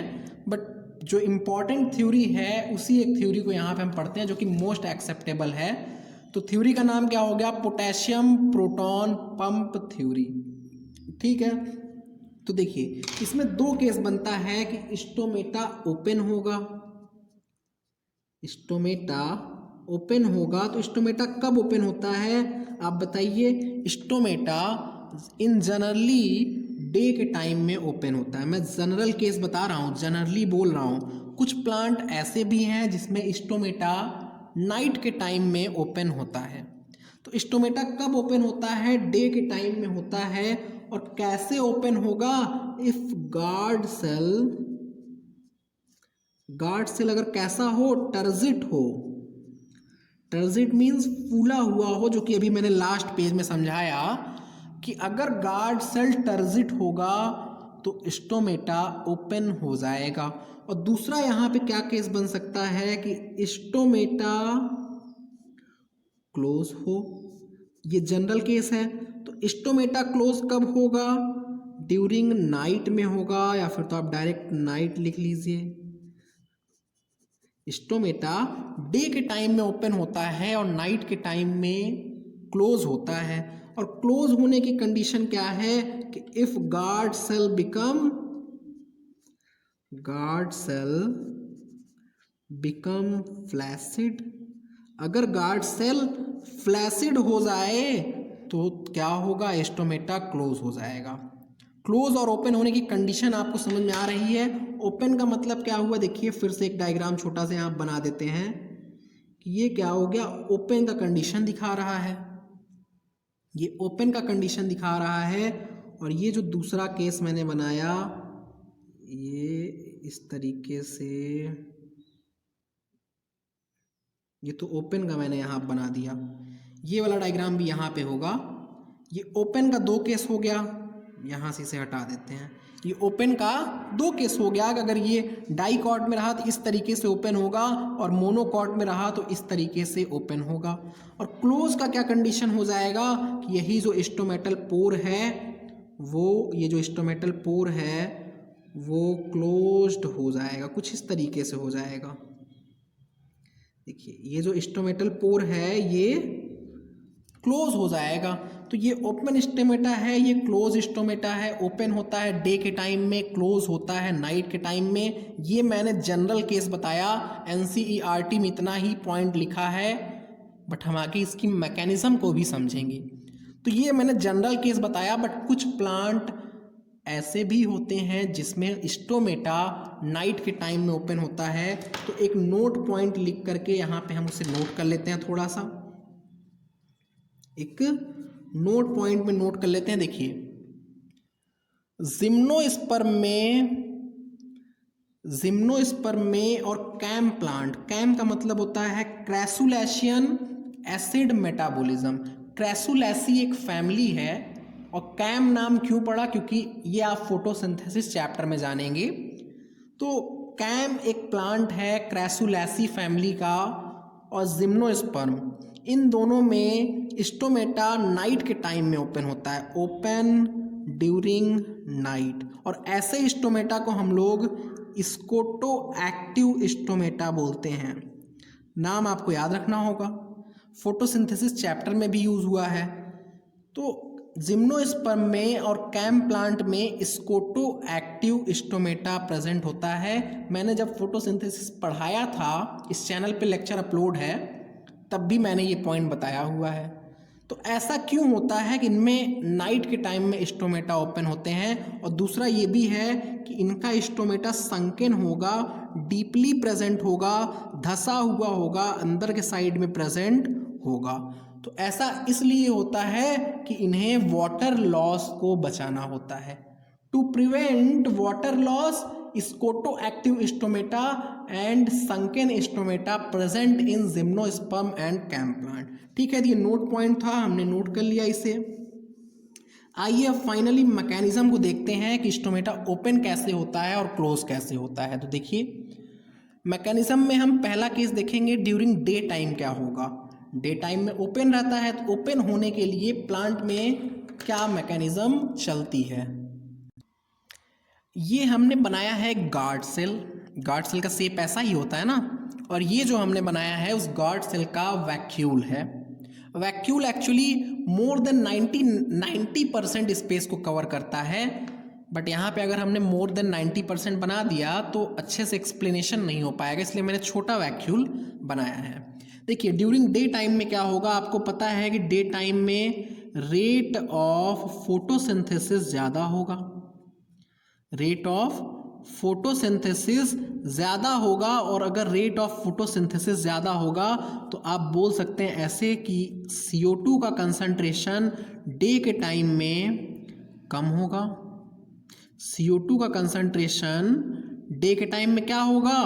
बट जो इम्पॉर्टेंट थ्योरी है उसी एक थ्योरी को यहाँ पे हम पढ़ते हैं जो कि मोस्ट एक्सेप्टेबल है। तो थ्योरी का नाम क्या हो गया? Potassium proton pump theory. ठीक है, तो देखिए इसमें दो केस बनता है कि स्टोमेटा ओपन होगा, स्टोमेटा ओपन होगा। तो स्टोमेटा कब ओपन होता है आप बताइए? स्टोमेटा इन जनरली डे के टाइम में ओपन होता है। मैं जनरल केस बता रहा हूँ, जनरली बोल रहा हूँ। कुछ प्लांट ऐसे भी हैं जिसमें स्टोमेटा नाइट के टाइम में ओपन होता है। तो स्टोमेटा कब ओपन होता है? डे के टाइम में होता है। और कैसे ओपन होगा? इफ गार्ड सेल अगर कैसा हो? टर्जिट हो। टर्जिट मीन्स फूला हुआ हो, जो कि अभी मैंने लास्ट पेज में समझाया कि अगर गार्ड सेल टर्जिट होगा तो स्टोमेटा ओपन हो जाएगा। और दूसरा यहाँ पे क्या केस बन सकता है कि स्टोमेटा क्लोज हो, ये जनरल केस है। तो स्टोमेटा क्लोज कब होगा? ड्यूरिंग नाइट में होगा, या फिर तो आप डायरेक्ट नाइट लिख लीजिए। स्टोमेटा डे के टाइम में ओपन होता है और नाइट के टाइम में क्लोज होता है। और क्लोज होने की कंडीशन क्या है कि if guard cell become flaccid, अगर गार्ड सेल फ्लैसिड हो जाए तो क्या होगा? स्टोमेटा क्लोज हो जाएगा। क्लोज और ओपन होने की कंडीशन आपको समझ में आ रही है? ओपन का मतलब क्या हुआ? देखिए फिर से एक डायग्राम छोटा सा यहाँ बना देते हैं कि ये क्या हो गया? ओपन का कंडीशन दिखा रहा है, ये ओपन का कंडीशन दिखा रहा है। और ये जो दूसरा केस मैंने बनाया ये इस तरीके से, ये तो ओपन का मैंने यहाँ बना दिया, ये वाला डायग्राम भी यहाँ पे होगा। ये ओपन का दो केस हो गया, यहाँ से इसे हटा देते हैं। ये ओपन का दो केस हो गया कि अगर ये डाइकॉट में रहा तो इस तरीके से ओपन होगा और मोनोकॉट में रहा तो इस तरीके से ओपन होगा। और क्लोज का क्या कंडीशन हो जाएगा कि यही जो स्टोमेटल पोर है वो, ये जो स्टोमेटल पोर है वो क्लोज्ड हो जाएगा, कुछ इस तरीके से हो जाएगा। देखिए ये जो स्टोमेटल पोर है ये क्लोज हो जाएगा। तो ये ओपन स्टोमेटा है, ये क्लोज स्टोमेटा है। ओपन होता है डे के टाइम में, क्लोज होता है नाइट के टाइम में। ये मैंने जनरल केस बताया, NCERT में इतना ही पॉइंट लिखा है, बट हम आगे इसकी मैकेनिज्म को भी समझेंगे। तो ये मैंने जनरल केस बताया, बट कुछ प्लांट ऐसे भी होते हैं जिसमें स्टोमेटा नाइट के टाइम में ओपन होता है। तो एक नोट पॉइंट लिख करके यहाँ पे हम उसे नोट कर लेते हैं, थोड़ा सा एक नोट पॉइंट में नोट कर लेते हैं। देखिए जिम्नोस्पर्म में और कैम प्लांट, कैम का मतलब होता है क्रैसुलेशियन एसिड मेटाबॉलिज्म। क्रैसुलेसी एक फैमिली है और कैम नाम क्यों पड़ा? क्योंकि ये आप फोटोसिंथेसिस चैप्टर में जानेंगे। तो कैम एक प्लांट है क्रैसुलेसी फैमिली का, और जिम्नोस्पर्म, इन दोनों में स्टोमेटा नाइट के टाइम में ओपन होता है, ओपन ड्यूरिंग नाइट। और ऐसे स्टोमेटा को हम लोग स्कोटो एक्टिव स्टोमेटा बोलते हैं। नाम आपको याद रखना होगा, फोटोसिंथेसिस चैप्टर में भी यूज हुआ है। तो जिम्नोस्पर्म में और कैम प्लांट में स्कोटो एक्टिव स्टोमेटा प्रेजेंट होता है। मैंने जब फोटोसिंथेसिस पढ़ाया था, इस चैनल पे लेक्चर अपलोड है, तब भी मैंने ये पॉइंट बताया हुआ है। तो ऐसा क्यों होता है कि इनमें नाइट के टाइम में स्टोमेटा ओपन होते हैं, और दूसरा ये भी है कि इनका स्टोमेटा संकेन होगा, डीपली प्रेजेंट होगा, धंसा हुआ होगा, अंदर के साइड में प्रेजेंट होगा। तो ऐसा इसलिए होता है कि इन्हें वाटर लॉस को बचाना होता है। To prevent water loss, scotoactive stomata and sunken stomata present in gymnosperm and CAM plant. ठीक है, ये नोट पॉइंट था, हमने नोट कर लिया इसे। आइए अब फाइनली मैकेनिज्म को देखते हैं कि स्टोमेटा ओपन कैसे होता है और क्लोज कैसे होता है। तो देखिए मैकेनिज्म में हम पहला केस देखेंगे, ड्यूरिंग डे टाइम क्या होगा। डे टाइम में ओपन रहता है, तो ओपन होने के लिए प्लांट में क्या मैकेनिज्म चलती है। ये हमने बनाया है गार्ड सेल। गार्ड सेल का शेप ऐसा ही होता है ना, और ये जो हमने बनाया है उस गार्ड सेल का वैक्यूल है। Vacuole actually more than 90% space को कवर करता है, बट यहाँ पे अगर हमने मोर देन 90% बना दिया तो अच्छे से एक्सप्लेनेशन नहीं हो पाएगा, इसलिए मैंने छोटा वैक्यूल बनाया है। देखिए ड्यूरिंग डे टाइम में क्या होगा, आपको पता है कि डे टाइम में रेट ऑफ फोटोसिंथेसिस ज़्यादा होगा। रेट ऑफ फोटोसिंथेसिस ज़्यादा होगा, और अगर रेट ऑफ फोटोसिंथेसिस ज़्यादा होगा तो आप बोल सकते हैं ऐसे कि CO2 का कंसंट्रेशन डे के टाइम में कम होगा। CO2 का कंसंट्रेशन डे के टाइम में क्या होगा,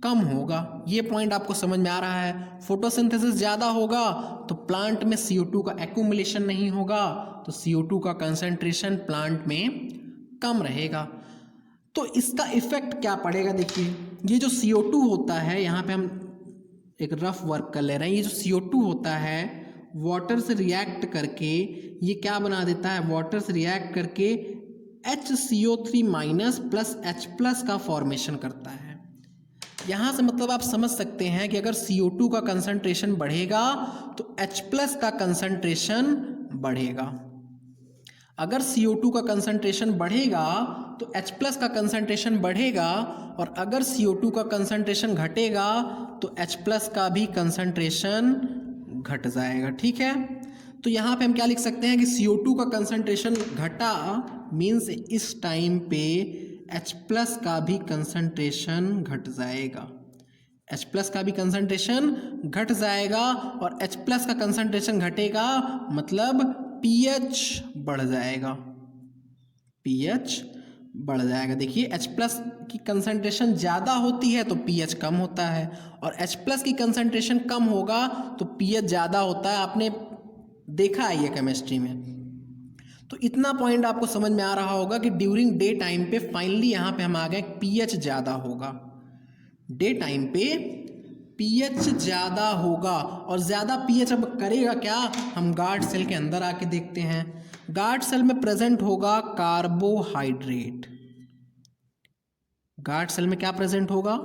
कम होगा। ये पॉइंट आपको समझ में आ रहा है। फोटोसिंथेसिस ज़्यादा होगा तो प्लांट में CO2 का एक्यूमुलेशन नहीं होगा, तो CO2 का कंसंट्रेशन प्लांट में कम रहेगा। तो इसका इफेक्ट क्या पड़ेगा, देखिए ये जो CO2 होता है, यहाँ पे हम एक रफ वर्क कर ले रहे हैं। ये जो CO2 होता है वाटर से रिएक्ट करके ये क्या बना देता है, वाटर से रिएक्ट करके HCO3- प्लस H+ का फॉर्मेशन करता है। यहाँ से मतलब आप समझ सकते हैं कि अगर CO2 का कंसंट्रेशन बढ़ेगा तो H+ का कंसंट्रेशन बढ़ेगा। अगर CO2 का कंसंट्रेशन बढ़ेगा तो H+ का कंसंट्रेशन बढ़ेगा, और अगर CO2 का कंसंट्रेशन घटेगा तो H+ का भी कंसंट्रेशन घट जाएगा। ठीक है, तो यहाँ पे हम क्या लिख सकते हैं कि CO2 का कंसंट्रेशन घटा मीन्स इस टाइम पे H+ का भी कंसंट्रेशन घट जाएगा। H+ का भी कंसंट्रेशन घट जाएगा, और H+ का कंसंट्रेशन घटेगा मतलब pH बढ़ जाएगा। pH बढ़ जाएगा। देखिए H+ की कंसंट्रेशन ज़्यादा होती है तो pH कम होता है, और H+ की कंसंट्रेशन कम होगा तो pH ज़्यादा होता है। आपने देखा है ये केमिस्ट्री में। तो इतना पॉइंट आपको समझ में आ रहा होगा कि ड्यूरिंग डे टाइम पे फाइनली यहाँ पे हम आ गए pH ज़्यादा होगा। डे टाइम पे pH ज़्यादा होगा, और ज़्यादा pH अब करेगा क्या, हम गार्ड सेल के अंदर आके देखते हैं। गार्ड सेल में प्रेजेंट होगा कार्बोहाइड्रेट। गार्ड सेल में क्या प्रेजेंट होगा,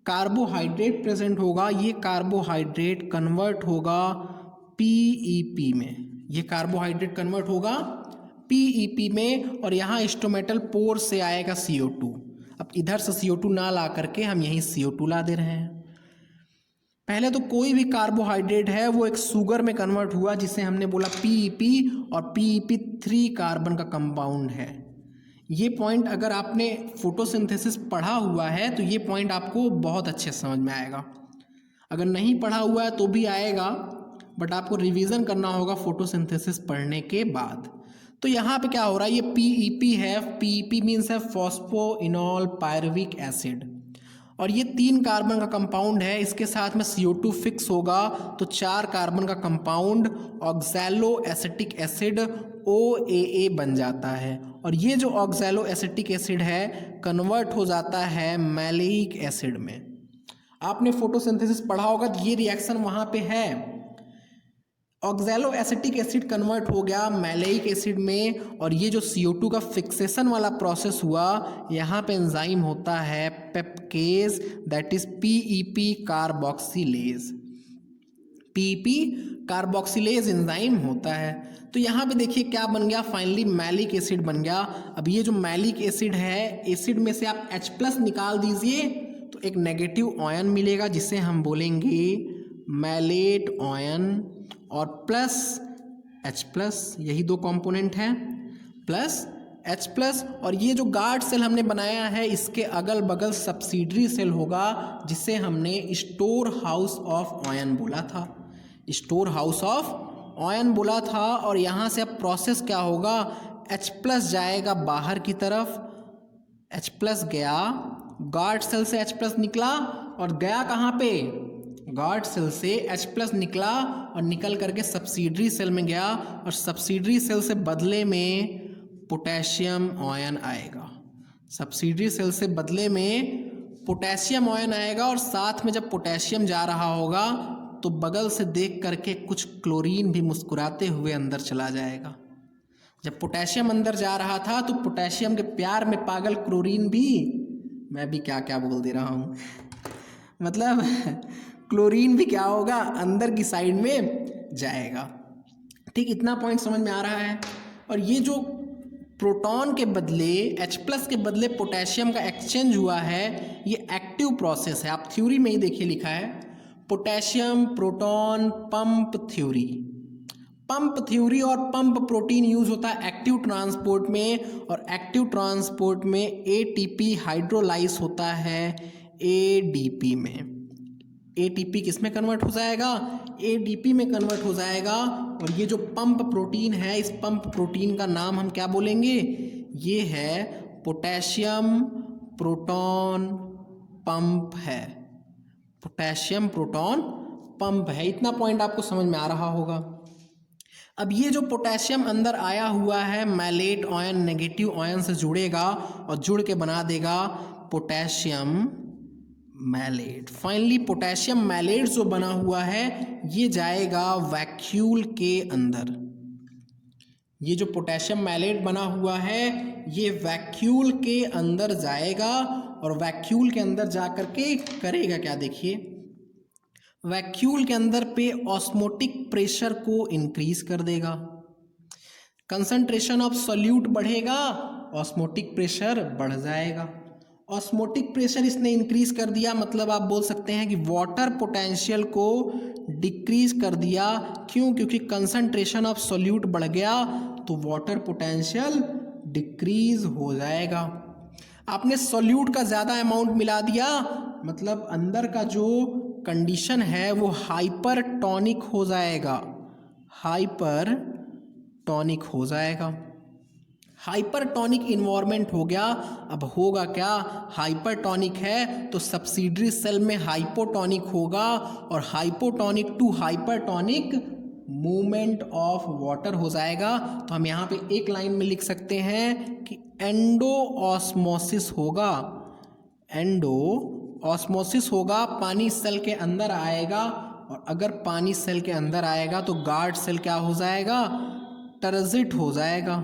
कार्बोहाइड्रेट प्रेजेंट होगा। ये कार्बोहाइड्रेट कन्वर्ट होगा PEP में। ये कार्बोहाइड्रेट कन्वर्ट होगा PEP में, और यहाँ इंस्ट्रूमेंटल पोर से आएगा CO2। अब इधर से CO2 ना ला करके हम यहीं CO2 ला दे रहे हैं। पहले तो कोई भी कार्बोहाइड्रेट है वो एक शुगर में कन्वर्ट हुआ, जिसे हमने बोला PEP, और PEP 3 कार्बन का कंपाउंड है। ये पॉइंट अगर आपने फोटोसिंथेसिस पढ़ा हुआ है तो ये पॉइंट आपको बहुत अच्छे समझ में आएगा। अगर नहीं पढ़ा हुआ है तो भी आएगा, बट आपको रिवीजन करना होगा फोटोसिंथेसिस पढ़ने के बाद। तो यहाँ पे क्या हो रहा है, ये PEP है। PEP मीन्स है फॉस्फोइनोल पायरुविक एसिड, और ये 3 कार्बन का कंपाउंड है। इसके साथ में CO2 फिक्स होगा तो 4 कार्बन का compound oxalo acetic acid OAA बन जाता है, और ये जो ऑक्सैलो एसिटिक एसिड है कन्वर्ट हो जाता है मैलेइक एसिड में। आपने फोटोसिंथेसिस पढ़ा होगा तो ये रिएक्शन वहाँ पे है। ऑक्सैलो एसिटिक एसिड कन्वर्ट हो गया मैलेइक एसिड में, और ये जो CO2 का फिक्सेशन वाला प्रोसेस हुआ, यहाँ पे एंजाइम होता है PEPcase, that is PEP carboxylase. PEP carboxylase enzyme होता है। तो यहाँ पे देखिए क्या बन गया, फाइनली मैलिक एसिड बन गया। अब ये जो मैलिक एसिड है, एसिड में से आप H+ निकाल दीजिए तो एक नेगेटिव आयन मिलेगा, जिसे हम बोलेंगे मैलेट आयन, और प्लस H प्लस, यही दो कंपोनेंट हैं, प्लस H प्लस। और ये जो गार्ड सेल हमने बनाया है इसके अगल बगल सब्सिडरी सेल होगा जिसे हमने स्टोर हाउस ऑफ आयन बोला था, स्टोर हाउस ऑफ आयन बोला था। और यहाँ से अब प्रोसेस क्या होगा, H प्लस जाएगा बाहर की तरफ, H प्लस गया, गार्ड सेल से H प्लस निकला और गया कहाँ पे, गार्ड सेल से H प्लस निकला और निकल करके सब्सिडरी सेल में गया और सब्सिडरी सेल से बदले में पोटेशियम आयन आएगा, सब्सिडरी सेल से बदले में पोटेशियम आयन आएगा। और साथ में जब पोटेशियम जा रहा होगा तो बगल से देख करके कुछ क्लोरीन भी मुस्कुराते हुए अंदर चला जाएगा। जब पोटेशियम अंदर जा रहा था तो पोटेशियम के प्यार में पागल क्लोरीन भी, मैं भी क्या क्या बोल दे रहा हूँ, मतलब क्लोरीन भी क्या होगा, अंदर की साइड में जाएगा। ठीक, इतना पॉइंट समझ में आ रहा है। और ये जो प्रोटॉन के बदले H प्लस के बदले पोटेशियम का एक्सचेंज हुआ है ये एक्टिव प्रोसेस है, आप थ्योरी में ही देखिए लिखा है potassium proton pump theory. Pump theory और पंप प्रोटीन यूज होता है एक्टिव ट्रांसपोर्ट में, और एक्टिव ट्रांसपोर्ट में ATP हाइड्रोलाइज होता है ADP में। ATP किस में कन्वर्ट हो जाएगा, ADP में कन्वर्ट हो जाएगा। और ये जो पंप प्रोटीन है इस पंप प्रोटीन का नाम हम क्या बोलेंगे, ये है पोटेशियम प्रोटॉन पंप है, पोटेशियम प्रोटॉन पंप है। इतना पॉइंट आपको समझ में आ रहा होगा। अब ये जो पोटेशियम अंदर आया हुआ है मैलेट आयन नेगेटिव आयन से जुड़ेगा और जुड़ के बना देगा potassium malate. Finally potassium malate जो बना हुआ है ये जाएगा वैक्यूल के अंदर। ये जो पोटेशियम मैलेट बना हुआ है ये वैक्यूल के अंदर जाएगा और वैक्यूल के अंदर जा करके करेगा क्या, देखिए वैक्यूल के अंदर पे ऑस्मोटिक प्रेशर को इंक्रीज कर देगा, कंसंट्रेशन ऑफ सॉल्यूट बढ़ेगा, ऑस्मोटिक प्रेशर बढ़ जाएगा। ऑस्मोटिक प्रेशर इसने इंक्रीज कर दिया, मतलब आप बोल सकते हैं कि वाटर पोटेंशियल को डिक्रीज कर दिया। क्यों, क्योंकि कंसंट्रेशन ऑफ सॉल्यूट बढ़ गया तो वाटर पोटेंशियल डिक्रीज हो जाएगा। आपने सॉल्यूट का ज़्यादा अमाउंट मिला दिया, मतलब अंदर का जो कंडीशन है वो हाइपर टॉनिक हो जाएगा, हाइपर टॉनिक हो जाएगा। हाइपर टॉनिक इन्वायरमेंट हो गया। अब होगा क्या, हाइपर टॉनिक है तो सब्सिडरी सेल में हाइपोटॉनिक होगा और hypotonic to hypertonic movement of water हो जाएगा। तो हम यहाँ पे एक लाइन में लिख सकते हैं कि एंडो ऑस्मोसिस होगा, एंडो ऑस्मोसिस होगा, पानी सेल के अंदर आएगा। और अगर पानी सेल के अंदर आएगा तो गार्ड सेल क्या हो जाएगा, टर्जिट हो जाएगा,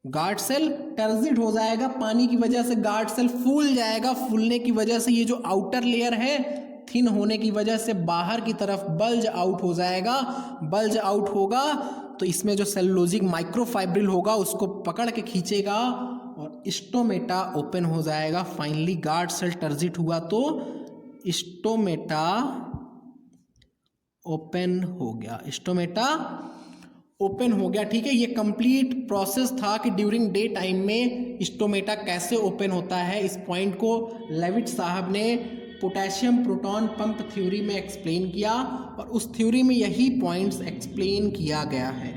गार्ड सेल टर्जिट हो जाएगा। पानी की वजह से गार्ड सेल फूल जाएगा, फूलने की वजह से ये जो आउटर लेयर है थिन होने की वजह से बाहर की तरफ बल्ज आउट हो जाएगा। बल्ज आउट होगा तो इसमें जो सेलुलोजिक माइक्रोफाइब्रिल होगा उसको पकड़ के खींचेगा और स्टोमेटा ओपन हो जाएगा। फाइनली गार्ड सेल टर्जिट हुआ तो स्टोमेटा ओपन हो गया, स्टोमेटा ओपन हो गया। ठीक है, ये कंप्लीट प्रोसेस था कि ड्यूरिंग डे टाइम में स्टोमेटा कैसे ओपन होता है। इस पॉइंट को लेविट साहब ने पोटेशियम प्रोटॉन पंप थ्योरी में एक्सप्लेन किया और उस थ्योरी में यही पॉइंट्स एक्सप्लेन किया गया है।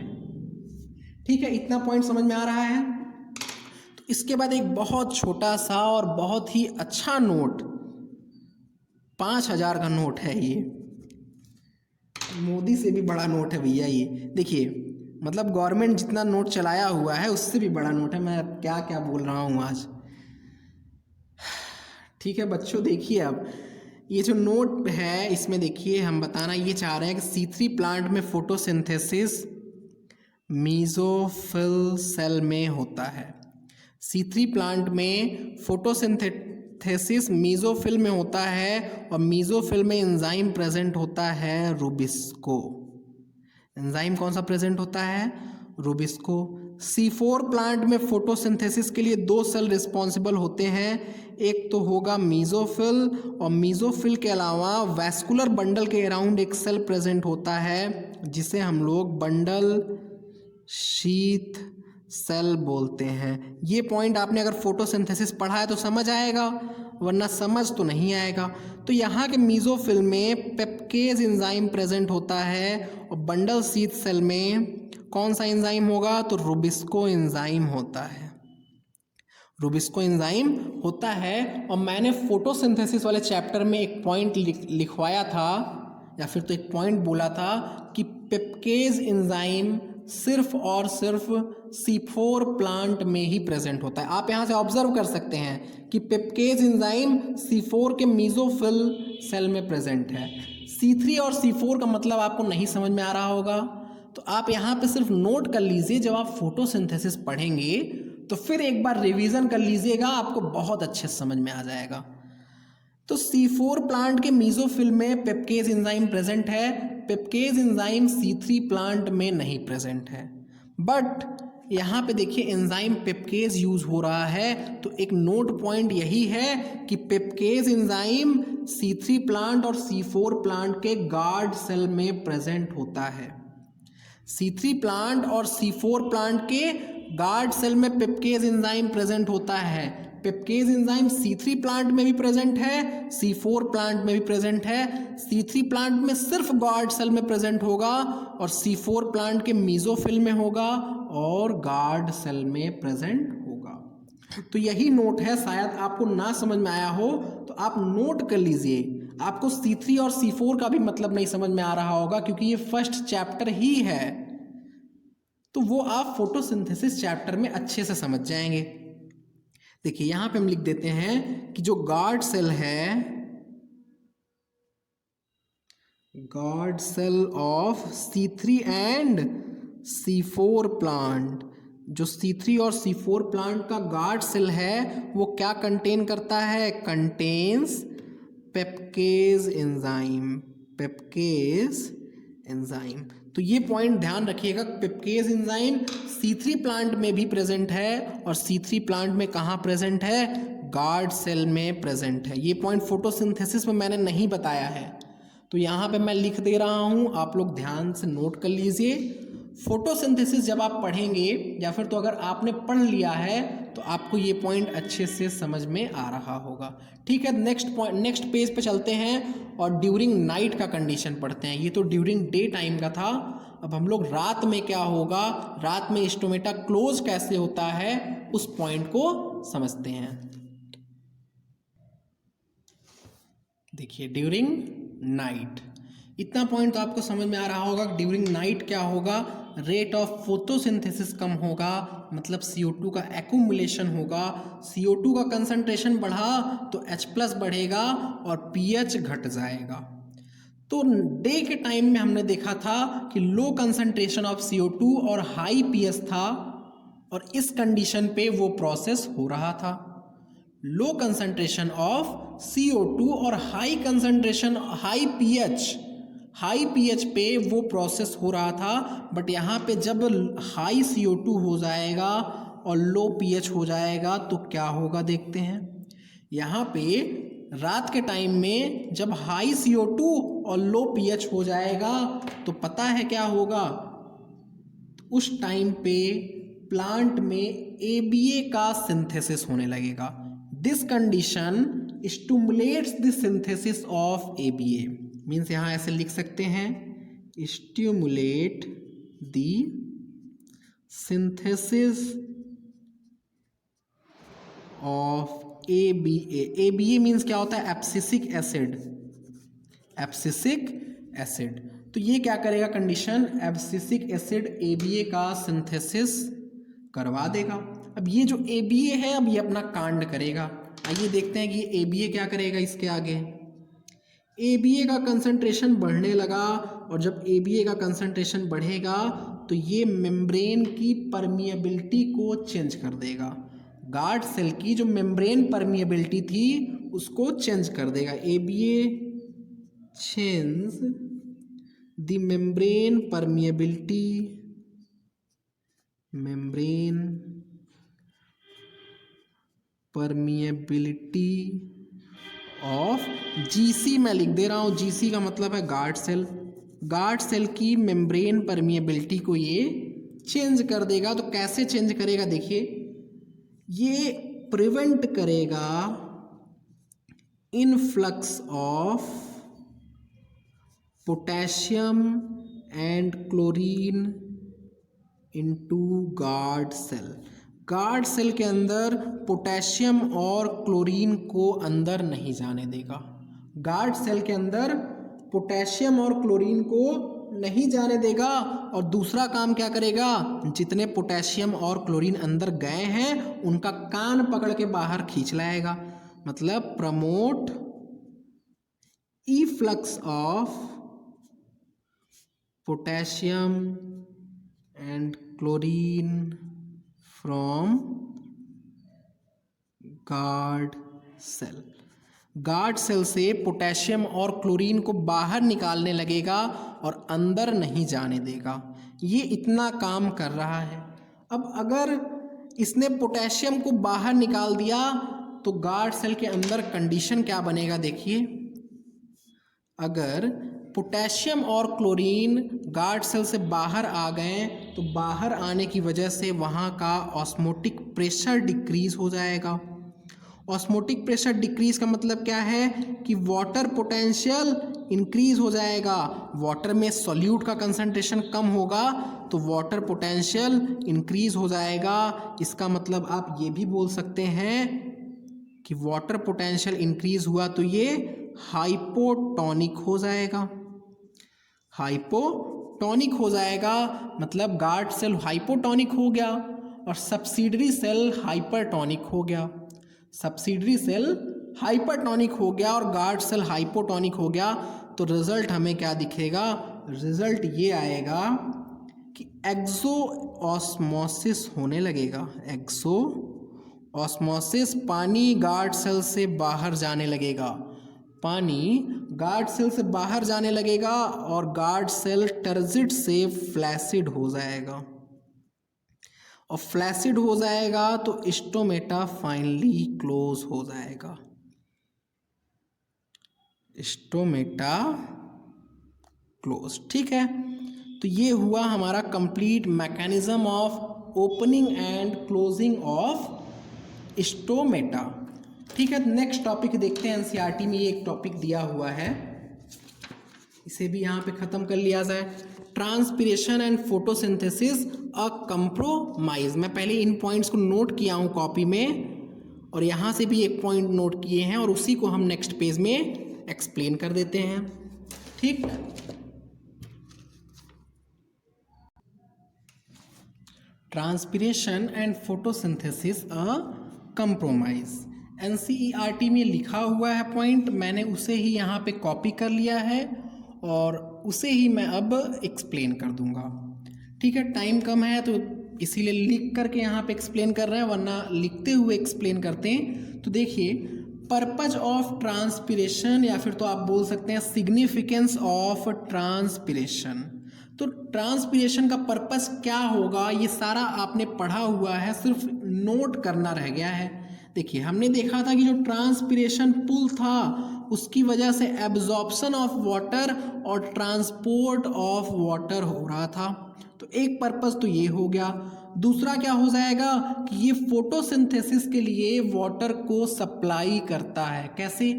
ठीक है, इतना पॉइंट समझ में आ रहा है। तो इसके बाद एक बहुत छोटा सा और बहुत ही अच्छा नोट, 5000 का नोट है ये, मोदी से भी बड़ा नोट है भैया ये। देखिए, मतलब गवर्नमेंट जितना नोट चलाया हुआ है उससे भी बड़ा नोट है। मैं क्या क्या बोल रहा हूँ आज। ठीक है बच्चों, देखिए अब ये जो नोट है इसमें देखिए हम बताना ये चाह रहे हैं कि C3 प्लांट में फोटोसिंथेसिस मीजोफिल सेल में होता है। C3 प्लांट में फोटोसिंथेसिस मीजोफिल में होता है और मीजोफिल में एंजाइम प्रेजेंट होता है रूबिस्को। एंजाइम कौन सा प्रेजेंट होता है, रूबिस्को। C4 प्लांट में फोटोसिंथेसिस के लिए दो सेल रिस्पॉन्सिबल होते हैं, एक तो होगा मीजोफिल, और मीजोफिल के अलावा वैस्कुलर बंडल के अराउंड एक सेल प्रेजेंट होता है जिसे हम लोग बंडल शीथ सेल बोलते हैं। ये पॉइंट आपने अगर फोटोसिंथेसिस पढ़ा है तो समझ आएगा, वरना समझ तो नहीं आएगा। तो यहाँ के मीजोफिल में पेप्केज एंजाइम प्रेजेंट होता है, और बंडल शीथ सेल में कौन सा एंजाइम होगा, तो रुबिस्को एंजाइम होता है। रुबिस्को एंजाइम होता है। और मैंने फोटोसिंथेसिस वाले चैप्टर में एक पॉइंट लिखवाया था, या फिर तो एक पॉइंट बोला था कि पेप्केज एंजाइम सिर्फ और सिर्फ C4 प्लांट में ही प्रेजेंट होता है। आप यहाँ से ऑब्जर्व कर सकते हैं कि पेप्केज एंजाइम C4 के मीजोफिल सेल में प्रेजेंट है। C3 और C4 का मतलब आपको नहीं समझ में आ रहा होगा, तो आप यहाँ पे सिर्फ नोट कर लीजिए। जब आप फोटोसिंथेसिस पढ़ेंगे तो फिर एक बार रिवीजन कर लीजिएगा, आपको बहुत अच्छे समझ में आ जाएगा। तो C4 प्लांट के मीजोफिल में पेप्केज एंजाइम प्रेजेंट है, पेप्केज एंजाइम C3 प्लांट में नहीं प्रेजेंट है। बट यहाँ पे देखिए एंजाइम पेप्केज यूज हो रहा है, तो एक नोट पॉइंट यही है कि पेप्केज एंजाइम C3 प्लांट और C4 प्लांट के गार्ड सेल में प्रेजेंट होता है। C3 प्लांट और C4 प्लांट के गार्ड सेल में पेप्केज एंजाइम प्रेजेंट होता है। पेप्केज एंजाइम C3 प्लांट में भी प्रेजेंट है, C4 प्लांट में भी प्रेजेंट है। C3 प्लांट में सिर्फ गार्ड सेल में प्रेजेंट होगा, और C4 प्लांट के मीजोफिल में होगा और गार्ड सेल में प्रेजेंट होगा। तो यही नोट है, शायद आपको ना समझ में आया हो तो आप नोट कर लीजिए। आपको C3 और C4 का भी मतलब नहीं समझ में आ रहा होगा, क्योंकि ये फर्स्ट चैप्टर ही है, तो वो आप फोटोसिंथेसिस चैप्टर में अच्छे से समझ जाएंगे। देखिए यहां पे हम लिख देते हैं कि जो गार्ड सेल है, guard cell of C3 and C4 plant, जो C3 और C4 प्लांट का गार्ड सेल है वो क्या कंटेन करता है, कंटेन्स पेप्केज एंजाइम, पेप्केज एंजाइम। तो ये पॉइंट ध्यान रखिएगा, पेप्केज एंजाइम C3 प्लांट में भी प्रेजेंट है, और C3 प्लांट में कहाँ प्रेजेंट है, गार्ड सेल में प्रेजेंट है। ये पॉइंट फोटोसिंथेसिस में मैंने नहीं बताया है, तो यहाँ पे मैं लिख दे रहा हूँ, आप लोग ध्यान से नोट कर लीजिए। फोटोसिंथेसिस जब आप पढ़ेंगे, या फिर तो अगर आपने पढ़ लिया है तो आपको ये पॉइंट अच्छे से समझ में आ रहा होगा। ठीक है, नेक्स्ट पेज पे चलते हैं और ड्यूरिंग नाइट का कंडीशन पढ़ते हैं। ये तो ड्यूरिंग डे टाइम का था, अब हम लोग रात में क्या होगा, रात में स्टोमेटा क्लोज कैसे होता है उस पॉइंट को समझते हैं। देखिए ड्यूरिंग नाइट, इतना पॉइंट तो आपको समझ में आ रहा होगा। ड्यूरिंग नाइट क्या होगा, रेट ऑफ फोटोसिंथेसिस कम होगा, मतलब CO2 का एक्यूमुलेशन होगा। CO2 का कंसंट्रेशन बढ़ा तो H+ बढ़ेगा और pH घट जाएगा। तो डे के टाइम में हमने देखा था कि लो कंसंट्रेशन ऑफ CO2 और हाई pH था, और इस कंडीशन पे वो प्रोसेस हो रहा था। लो कंसंट्रेशन ऑफ CO2 और हाई कंसंट्रेशन हाई pH पे वो प्रोसेस हो रहा था। बट यहाँ पे जब हाई CO2 हो जाएगा और लो pH हो जाएगा तो क्या होगा, देखते हैं। यहाँ पे रात के टाइम में जब हाई CO2 और लो pH हो जाएगा तो पता है क्या होगा, उस टाइम पे प्लांट में ABA का सिंथेसिस होने लगेगा। This condition stimulates the synthesis of ABA, means यहाँ ऐसे लिख सकते हैं, stimulate the synthesis of ABA। ABA means क्या होता है, एब्सिसिक एसिड, एब्सिसिक एसिड। तो ये क्या करेगा कंडीशन, एब्सिसिक एसिड ABA का सिंथेसिस करवा देगा। अब ये जो ABA है अब ये अपना कांड करेगा। आइए देखते हैं कि ये ABA क्या करेगा। इसके आगे ABA का कंसंट्रेशन बढ़ने लगा, और जब ABA का कंसंट्रेशन बढ़ेगा तो ये मेम्ब्रेन की परमिएबिलिटी को चेंज कर देगा। गार्ड सेल की जो मेम्ब्रेन परमिएबिलिटी थी उसको चेंज कर देगा। ABA change the membrane permeability membrane permeability of GC, मैं लिख दे रहा हूँ, जीसी का मतलब है गार्ड सेल। गार्ड सेल की मेम्ब्रेन परमिएबिलिटी को ये चेंज कर देगा। तो कैसे चेंज करेगा देखिए, ये प्रिवेंट करेगा influx of potassium and chlorine into guard cell. Guard cell के अंदर पोटेशियम और क्लोरीन को अंदर नहीं जाने देगा। गार्ड सेल के अंदर पोटेशियम और क्लोरीन को नहीं जाने देगा। और दूसरा काम क्या करेगा, जितने पोटेशियम और क्लोरीन अंदर गए हैं उनका कान पकड़ के बाहर खींच लाएगा। मतलब promote efflux of potassium and chlorine from guard cell. Guard cell से पोटेशियम और क्लोरीन को बाहर निकालने लगेगा और अंदर नहीं जाने देगा। ये इतना काम कर रहा है। अब अगर इसने पोटेशियम को बाहर निकाल दिया तो गार्ड सेल के अंदर कंडीशन क्या बनेगा देखिए, अगर पोटेशियम और क्लोरीन गार्ड सेल से बाहर आ गए तो बाहर आने की वजह से वहाँ का ऑस्मोटिक प्रेशर डिक्रीज हो जाएगा। ऑस्मोटिक प्रेशर डिक्रीज का मतलब क्या है कि वाटर पोटेंशियल इंक्रीज हो जाएगा। वाटर में सॉल्यूट का कंसंट्रेशन कम होगा तो वाटर पोटेंशियल इंक्रीज हो जाएगा। इसका मतलब आप ये भी बोल सकते हैं कि वाटर पोटेंशियल इंक्रीज हुआ तो ये हाइपोटोनिक हो जाएगा। हाइपोटोनिक हो जाएगा मतलब गार्ड सेल हाइपोटोनिक हो गया और सब्सिडरी सेल हाइपरटोनिक हो गया। सब्सिडरी सेल हाइपरटोनिक हो गया और गार्ड सेल हाइपोटोनिक हो गया। तो रिजल्ट हमें क्या दिखेगा, रिजल्ट ये आएगा कि एक्सो ऑस्मोसिस होने लगेगा। एक्सो ऑस्मोसिस, पानी गार्ड सेल से बाहर जाने लगेगा। पानी गार्ड सेल से बाहर जाने लगेगा और गार्ड सेल टर्जिड से फ्लैसिड हो जाएगा। और फ्लैसिड हो जाएगा तो स्टोमेटा फाइनली क्लोज हो जाएगा। स्टोमेटा क्लोज, ठीक है। तो ये हुआ हमारा complete mechanism of opening and closing of stomata, ठीक है। नेक्स्ट टॉपिक देखते हैं। एनसीईआरटी में ये एक टॉपिक दिया हुआ है, इसे भी यहाँ पे ख़त्म कर लिया जाए। Transpiration and photosynthesis a compromise. मैं पहले इन पॉइंट्स को नोट किया हूँ कॉपी में और यहाँ से भी एक पॉइंट नोट किए हैं और उसी को हम नेक्स्ट पेज में एक्सप्लेन कर देते हैं, ठीक। Transpiration and photosynthesis a compromise, NCERT में लिखा हुआ है पॉइंट, मैंने उसे ही यहाँ पे कॉपी कर लिया है और उसे ही मैं अब एक्सप्लेन कर दूंगा, ठीक है। टाइम कम है तो इसीलिए लिख करके यहाँ पे एक्सप्लेन कर रहे हैं, वरना लिखते हुए एक्सप्लेन करते हैं। तो देखिए, पर्पज ऑफ ट्रांसपिरेशन या फिर तो आप बोल सकते हैं सिग्निफिकेंस ऑफ ट्रांसपिरेशन। तो ट्रांसपिरेशन का पर्पस क्या होगा ये सारा आपने पढ़ा हुआ है, सिर्फ नोट करना रह गया है। देखिए, हमने देखा था कि जो ट्रांसपिरेशन पुल था उसकी वजह से एब्जॉर्प्शन ऑफ वाटर और ट्रांसपोर्ट ऑफ वाटर हो रहा था। तो एक पर्पस तो ये हो गया। दूसरा क्या हो जाएगा कि ये फोटोसिंथेसिस के लिए वाटर को सप्लाई करता है। कैसे?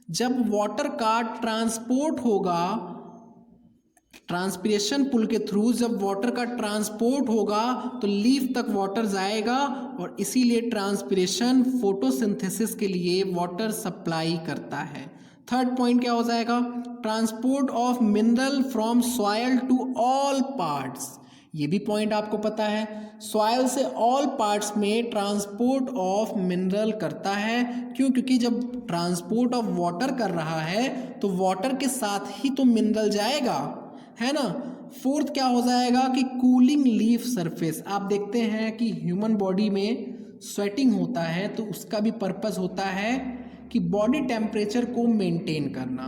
जब वाटर का ट्रांसपोर्ट होगा, ट्रांसपिरेशन पुल के थ्रू जब वाटर का ट्रांसपोर्ट होगा तो लीफ तक वाटर जाएगा और इसीलिए ट्रांसपिरेशन फोटोसिंथेसिस के लिए वाटर सप्लाई करता है। थर्ड पॉइंट क्या हो जाएगा? Transport of mineral from soil to all parts. ये भी पॉइंट आपको पता है, सॉयल से ऑल पार्ट्स में ट्रांसपोर्ट ऑफ मिनरल करता है। क्यों? क्योंकि जब ट्रांसपोर्ट ऑफ वाटर कर रहा है तो वाटर के साथ ही तो मिनरल जाएगा, है ना। फोर्थ क्या हो जाएगा कि कूलिंग लीफ सरफेस। आप देखते हैं कि ह्यूमन बॉडी में स्वेटिंग होता है तो उसका भी पर्पस होता है कि बॉडी टेम्परेचर को मेंटेन करना,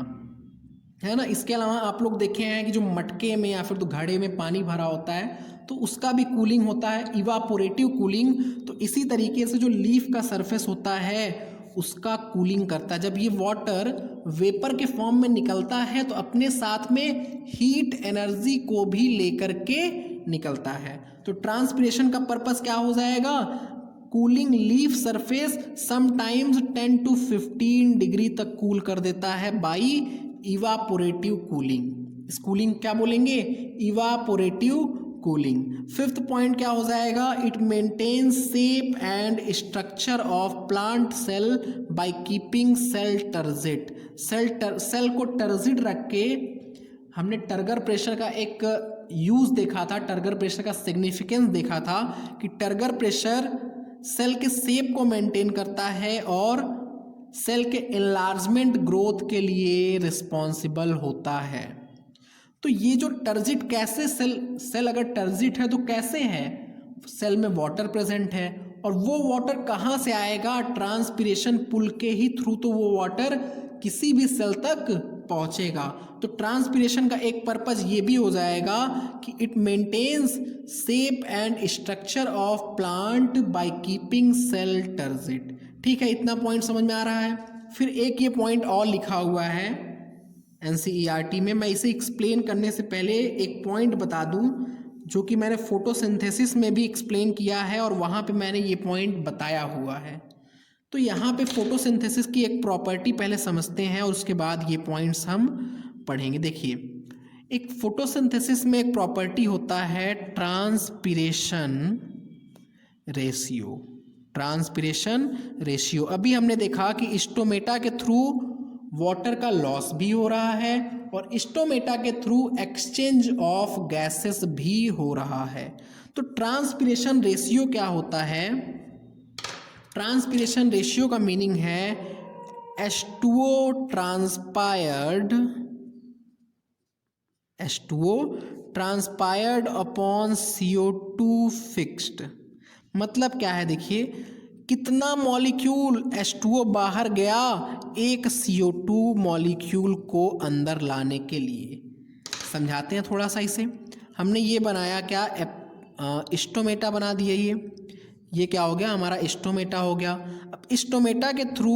है ना। इसके अलावा आप लोग देखे हैं कि जो मटके में या फिर तो घड़े में पानी भरा होता है तो उसका भी कूलिंग होता है, इवापोरेटिव कूलिंग। तो इसी तरीके से जो लीफ का सरफेस होता है उसका कूलिंग करता है। जब ये वाटर वेपर के फॉर्म में निकलता है तो अपने साथ में हीट एनर्जी को भी लेकर के निकलता है। तो ट्रांसपिरेशन का पर्पस क्या हो जाएगा, cooling leaf surface sometimes 10 to 15 degree तक कूल कर देता है बाई इवापोरेटिव कूलिंग। इस कूलिंग क्या बोलेंगे, इवापोरेटिव कूलिंग। फिफ्थ पॉइंट क्या हो जाएगा, it maintains shape and structure of plant cell by keeping cell turgid. Cell को टर्जिट रख के, हमने टर्गर प्रेशर का एक यूज देखा था, टर्गर प्रेशर का सिग्निफिकेंस देखा था कि टर्गर प्रेशर सेल के शेप को मेंटेन करता है और सेल के एनलार्जमेंट ग्रोथ के लिए रिस्पॉन्सिबल होता है। तो ये जो टर्जिट कैसे, सेल अगर टर्जिट है तो कैसे है, सेल में वाटर प्रेजेंट है और वो वाटर कहाँ से आएगा, ट्रांसपिरेशन पुल के ही थ्रू तो वो वाटर किसी भी सेल तक पहुँचेगा। तो ट्रांसपिरेशन का एक पर्पज ये भी हो जाएगा कि it maintains shape and structure of plant by keeping cell turgid. ठीक है, इतना पॉइंट समझ में आ रहा है। फिर एक ये पॉइंट और लिखा हुआ है एनसीईआरटी में, मैं इसे एक्सप्लेन करने से पहले एक पॉइंट बता दूं जो कि मैंने फोटोसिंथेसिस में भी एक्सप्लेन किया है और वहाँ पे मैंने ये पॉइंट बताया हुआ है। तो यहाँ पे फोटोसिंथेसिस की एक प्रॉपर्टी पहले समझते हैं और उसके बाद ये पॉइंट्स हम पढ़ेंगे। देखिए, एक फोटोसिंथेसिस में एक प्रॉपर्टी होता है ट्रांसपिरेशन रेशियो। ट्रांसपिरेशन रेशियो, अभी हमने देखा कि स्टोमेटा के थ्रू वाटर का लॉस भी हो रहा है और स्टोमेटा के थ्रू एक्सचेंज ऑफ गैसेस भी हो रहा है। तो ट्रांसपिरेशन रेशियो क्या होता है, ट्रांसपिरेशन रेशियो का मीनिंग है H2O transpired upon CO2 fixed. मतलब क्या है, देखिए कितना मॉलिक्यूल H2O बाहर गया एक CO2 मॉलिक्यूल को अंदर लाने के लिए। समझाते हैं थोड़ा सा इसे। हमने ये बनाया क्या, स्टोमेटा बना दिया, ये क्या हो गया, हमारा स्टोमेटा हो गया। अब स्टोमेटा के थ्रू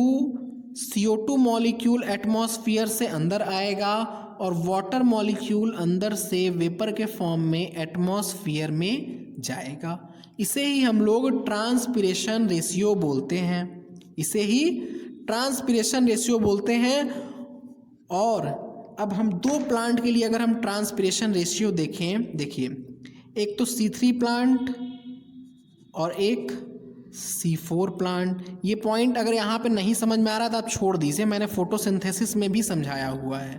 CO2 मॉलिक्यूल एटमॉस्फेयर से अंदर आएगा और वाटर मॉलिक्यूल अंदर से वेपर के फॉर्म में एटमॉस्फेयर में जाएगा। इसे ही हम लोग ट्रांसपिरेशन रेशियो बोलते हैं, इसे ही ट्रांसपिरेशन रेशियो बोलते हैं। और अब हम दो प्लांट के लिए अगर हम ट्रांसपिरेशन रेशियो देखें, देखिए एक तो C3 प्लांट और एक C4 प्लांट। ये पॉइंट अगर यहाँ पे नहीं समझ में आ रहा तो आप छोड़ दीजिए, मैंने फोटोसिंथेसिस में भी समझाया हुआ है।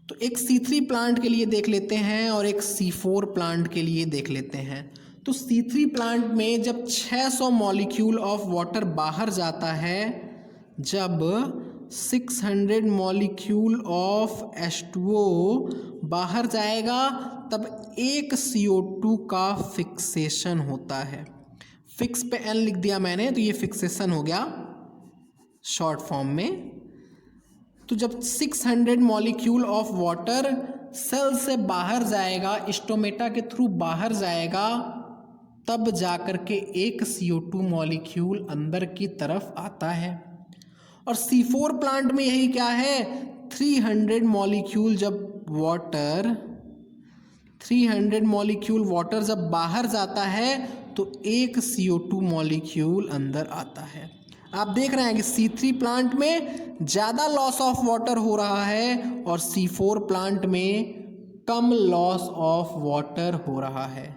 तो एक C3 प्लांट के लिए देख लेते हैं और एक C4 प्लांट के लिए देख लेते हैं। तो C3 प्लांट में जब 600 मॉलिक्यूल ऑफ वाटर बाहर जाता है, जब 600 मॉलिक्यूल ऑफ H2O बाहर जाएगा तब एक CO2 का फिक्सेशन होता है। फिक्स पे N लिख दिया मैंने, तो ये फिक्सेशन हो गया शॉर्ट फॉर्म में। तो जब 600 मॉलिक्यूल ऑफ वाटर सेल से बाहर जाएगा, स्टोमेटा के थ्रू बाहर जाएगा, तब जाकर के एक CO2 मॉलिक्यूल अंदर की तरफ आता है। और C4 प्लांट में यही क्या है, 300 मॉलिक्यूल वाटर जब बाहर जाता है तो एक CO2 मॉलिक्यूल अंदर आता है। आप देख रहे हैं कि C3 प्लांट में ज़्यादा लॉस ऑफ वाटर हो रहा है और C4 प्लांट में कम लॉस ऑफ वाटर हो रहा है।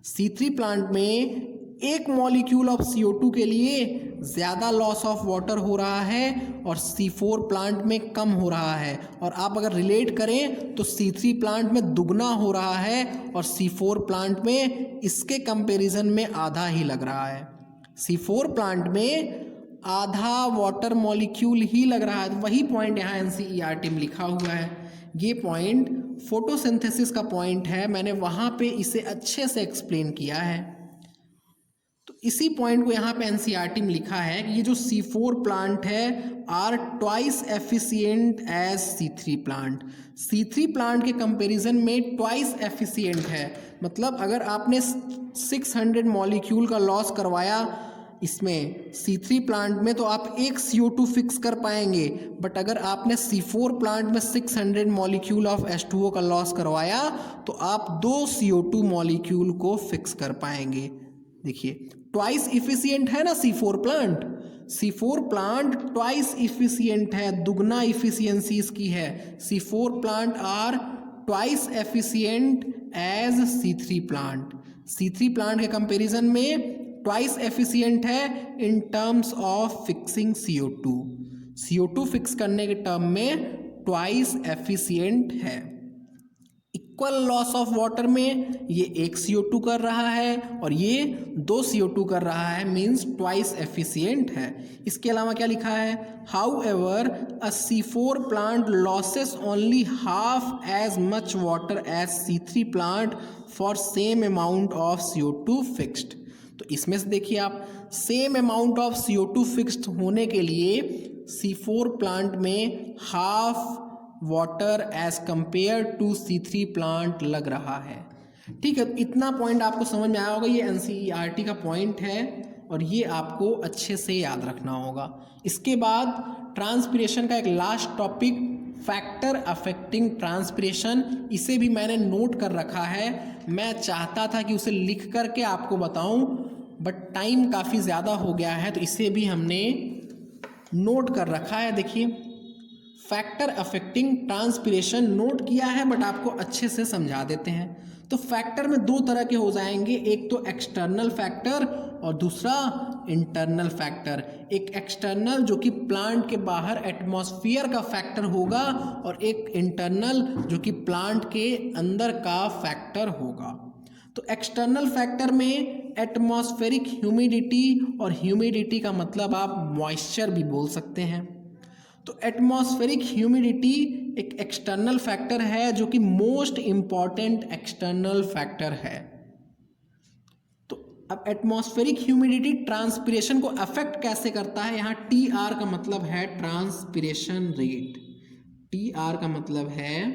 C3 प्लांट में एक मॉलिक्यूल ऑफ CO2 के लिए ज़्यादा लॉस ऑफ वाटर हो रहा है और C4 प्लांट में कम हो रहा है। और आप अगर रिलेट करें तो C3 प्लांट में दुगना हो रहा है और C4 प्लांट में इसके कंपैरिजन में आधा ही लग रहा है। C4 प्लांट में आधा वाटर मॉलिक्यूल ही लग रहा है। वही पॉइंट यहाँ NCERT में लिखा हुआ है। ये पॉइंट फोटोसिंथेसिस का पॉइंट है, मैंने वहाँ पे इसे अच्छे से एक्सप्लेन किया है। तो इसी पॉइंट को यहाँ पे एनसीईआरटी में लिखा है कि ये जो C4 प्लांट है are twice efficient as C3 plant. C3 plant के कंपैरिजन में ट्वाइस एफिशिएंट है। मतलब अगर आपने 600 मॉलिक्यूल का लॉस करवाया इसमें C3 प्लांट में तो आप एक CO2 फिक्स कर पाएंगे, बट अगर आपने C4 प्लांट में 600 मॉलिक्यूल ऑफ H2O का लॉस करवाया तो आप 2 CO2 मॉलिक्यूल को फिक्स कर पाएंगे। देखिए ट्वाइस इफिशिएंट है ना C4 plant. C4 plant twice efficient है, दुगना इफिशियंसी इसकी है। C4 plant are twice efficient as C3 plant. C3 plant के कंपैरिजन में ट्वाइस एफिशिएंट है in terms of fixing CO2। CO2 fix करने के टर्म में ट्वाइस एफिशिएंट है। इक्वल लॉस ऑफ वाटर में ये एक CO2 कर रहा है और ये 2 CO2 कर रहा है, मीन्स ट्वाइस एफिशिएंट है। इसके अलावा क्या लिखा है, however a C4 plant losses only half as much water as C3 plant for same amount of CO2 fixed. तो इसमें से देखिए आप, same amount of CO2 fixed होने के लिए C4 प्लांट में half water as compare to C3 plant लग रहा है। ठीक है, इतना पॉइंट आपको समझ में आया होगा। ये एनसीईआरटी का पॉइंट है और ये आपको अच्छे से याद रखना होगा। इसके बाद ट्रांसपिरेशन का एक last topic, factor affecting transpiration, इसे भी मैंने नोट कर रखा है। मैं चाहता था कि उसे लिख करके आपको बताऊं, बट टाइम काफ़ी ज़्यादा हो गया है तो इसे भी हमने नोट कर रखा है। देखिए फैक्टर अफेक्टिंग ट्रांसपिरेशन नोट किया है, बट आपको अच्छे से समझा देते हैं। तो फैक्टर में 2 तरह के हो जाएंगे, एक तो एक्सटर्नल फैक्टर और दूसरा इंटरनल फैक्टर। एक एक्सटर्नल जो कि प्लांट के बाहर एटमॉस्फेयर का फैक्टर होगा और एक इंटरनल जो कि प्लांट के अंदर का फैक्टर होगा। तो एक्सटर्नल फैक्टर में एटमॉस्फेरिक ह्यूमिडिटी, और ह्यूमिडिटी का मतलब आप मॉइस्चर भी बोल सकते हैं। तो एटमॉस्फेरिक ह्यूमिडिटी एक एक्सटर्नल फैक्टर है जो कि मोस्ट इम्पॉर्टेंट एक्सटर्नल फैक्टर है। तो अब एटमॉस्फेरिक ह्यूमिडिटी ट्रांसपिरेशन को अफेक्ट कैसे करता है, यहाँ TR का मतलब है ट्रांसपिरेशन रेट। TR का मतलब है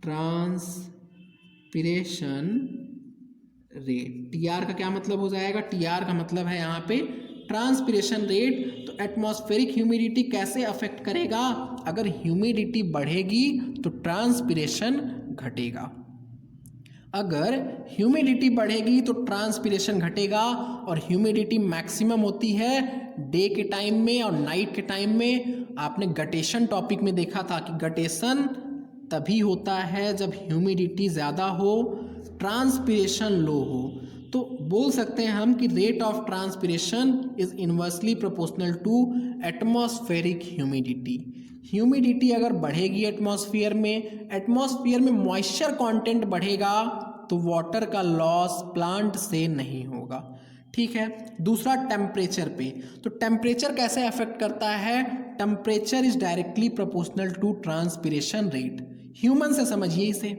ट्रांसपिरेशन रेट। TR का क्या मतलब हो जाएगा, TR का मतलब है यहाँ पे ट्रांसपिरेशन रेट। तो एटमॉस्फेरिक ह्यूमिडिटी कैसे अफेक्ट करेगा, अगर ह्यूमिडिटी बढ़ेगी तो ट्रांसपिरेशन घटेगा, अगर ह्यूमिडिटी बढ़ेगी तो ट्रांसपिरेशन घटेगा। और ह्यूमिडिटी मैक्सिमम होती है डे के टाइम में और नाइट के टाइम में। आपने गटेशन टॉपिक में देखा था कि गटेशन तभी होता है जब ह्यूमिडिटी ज़्यादा हो, ट्रांसपिरेशन लो हो। तो बोल सकते हैं हम कि rate of transpiration is inversely proportional to atmospheric humidity. Humidity अगर बढ़ेगी एटमॉस्फेयर में मॉइस्चर कंटेंट बढ़ेगा तो वाटर का लॉस प्लांट से नहीं होगा। ठीक है, दूसरा टेम्परेचर पे। तो टेम्परेचर कैसे अफेक्ट करता है, temperature is directly proportional to transpiration rate. Human से समझिए इसे,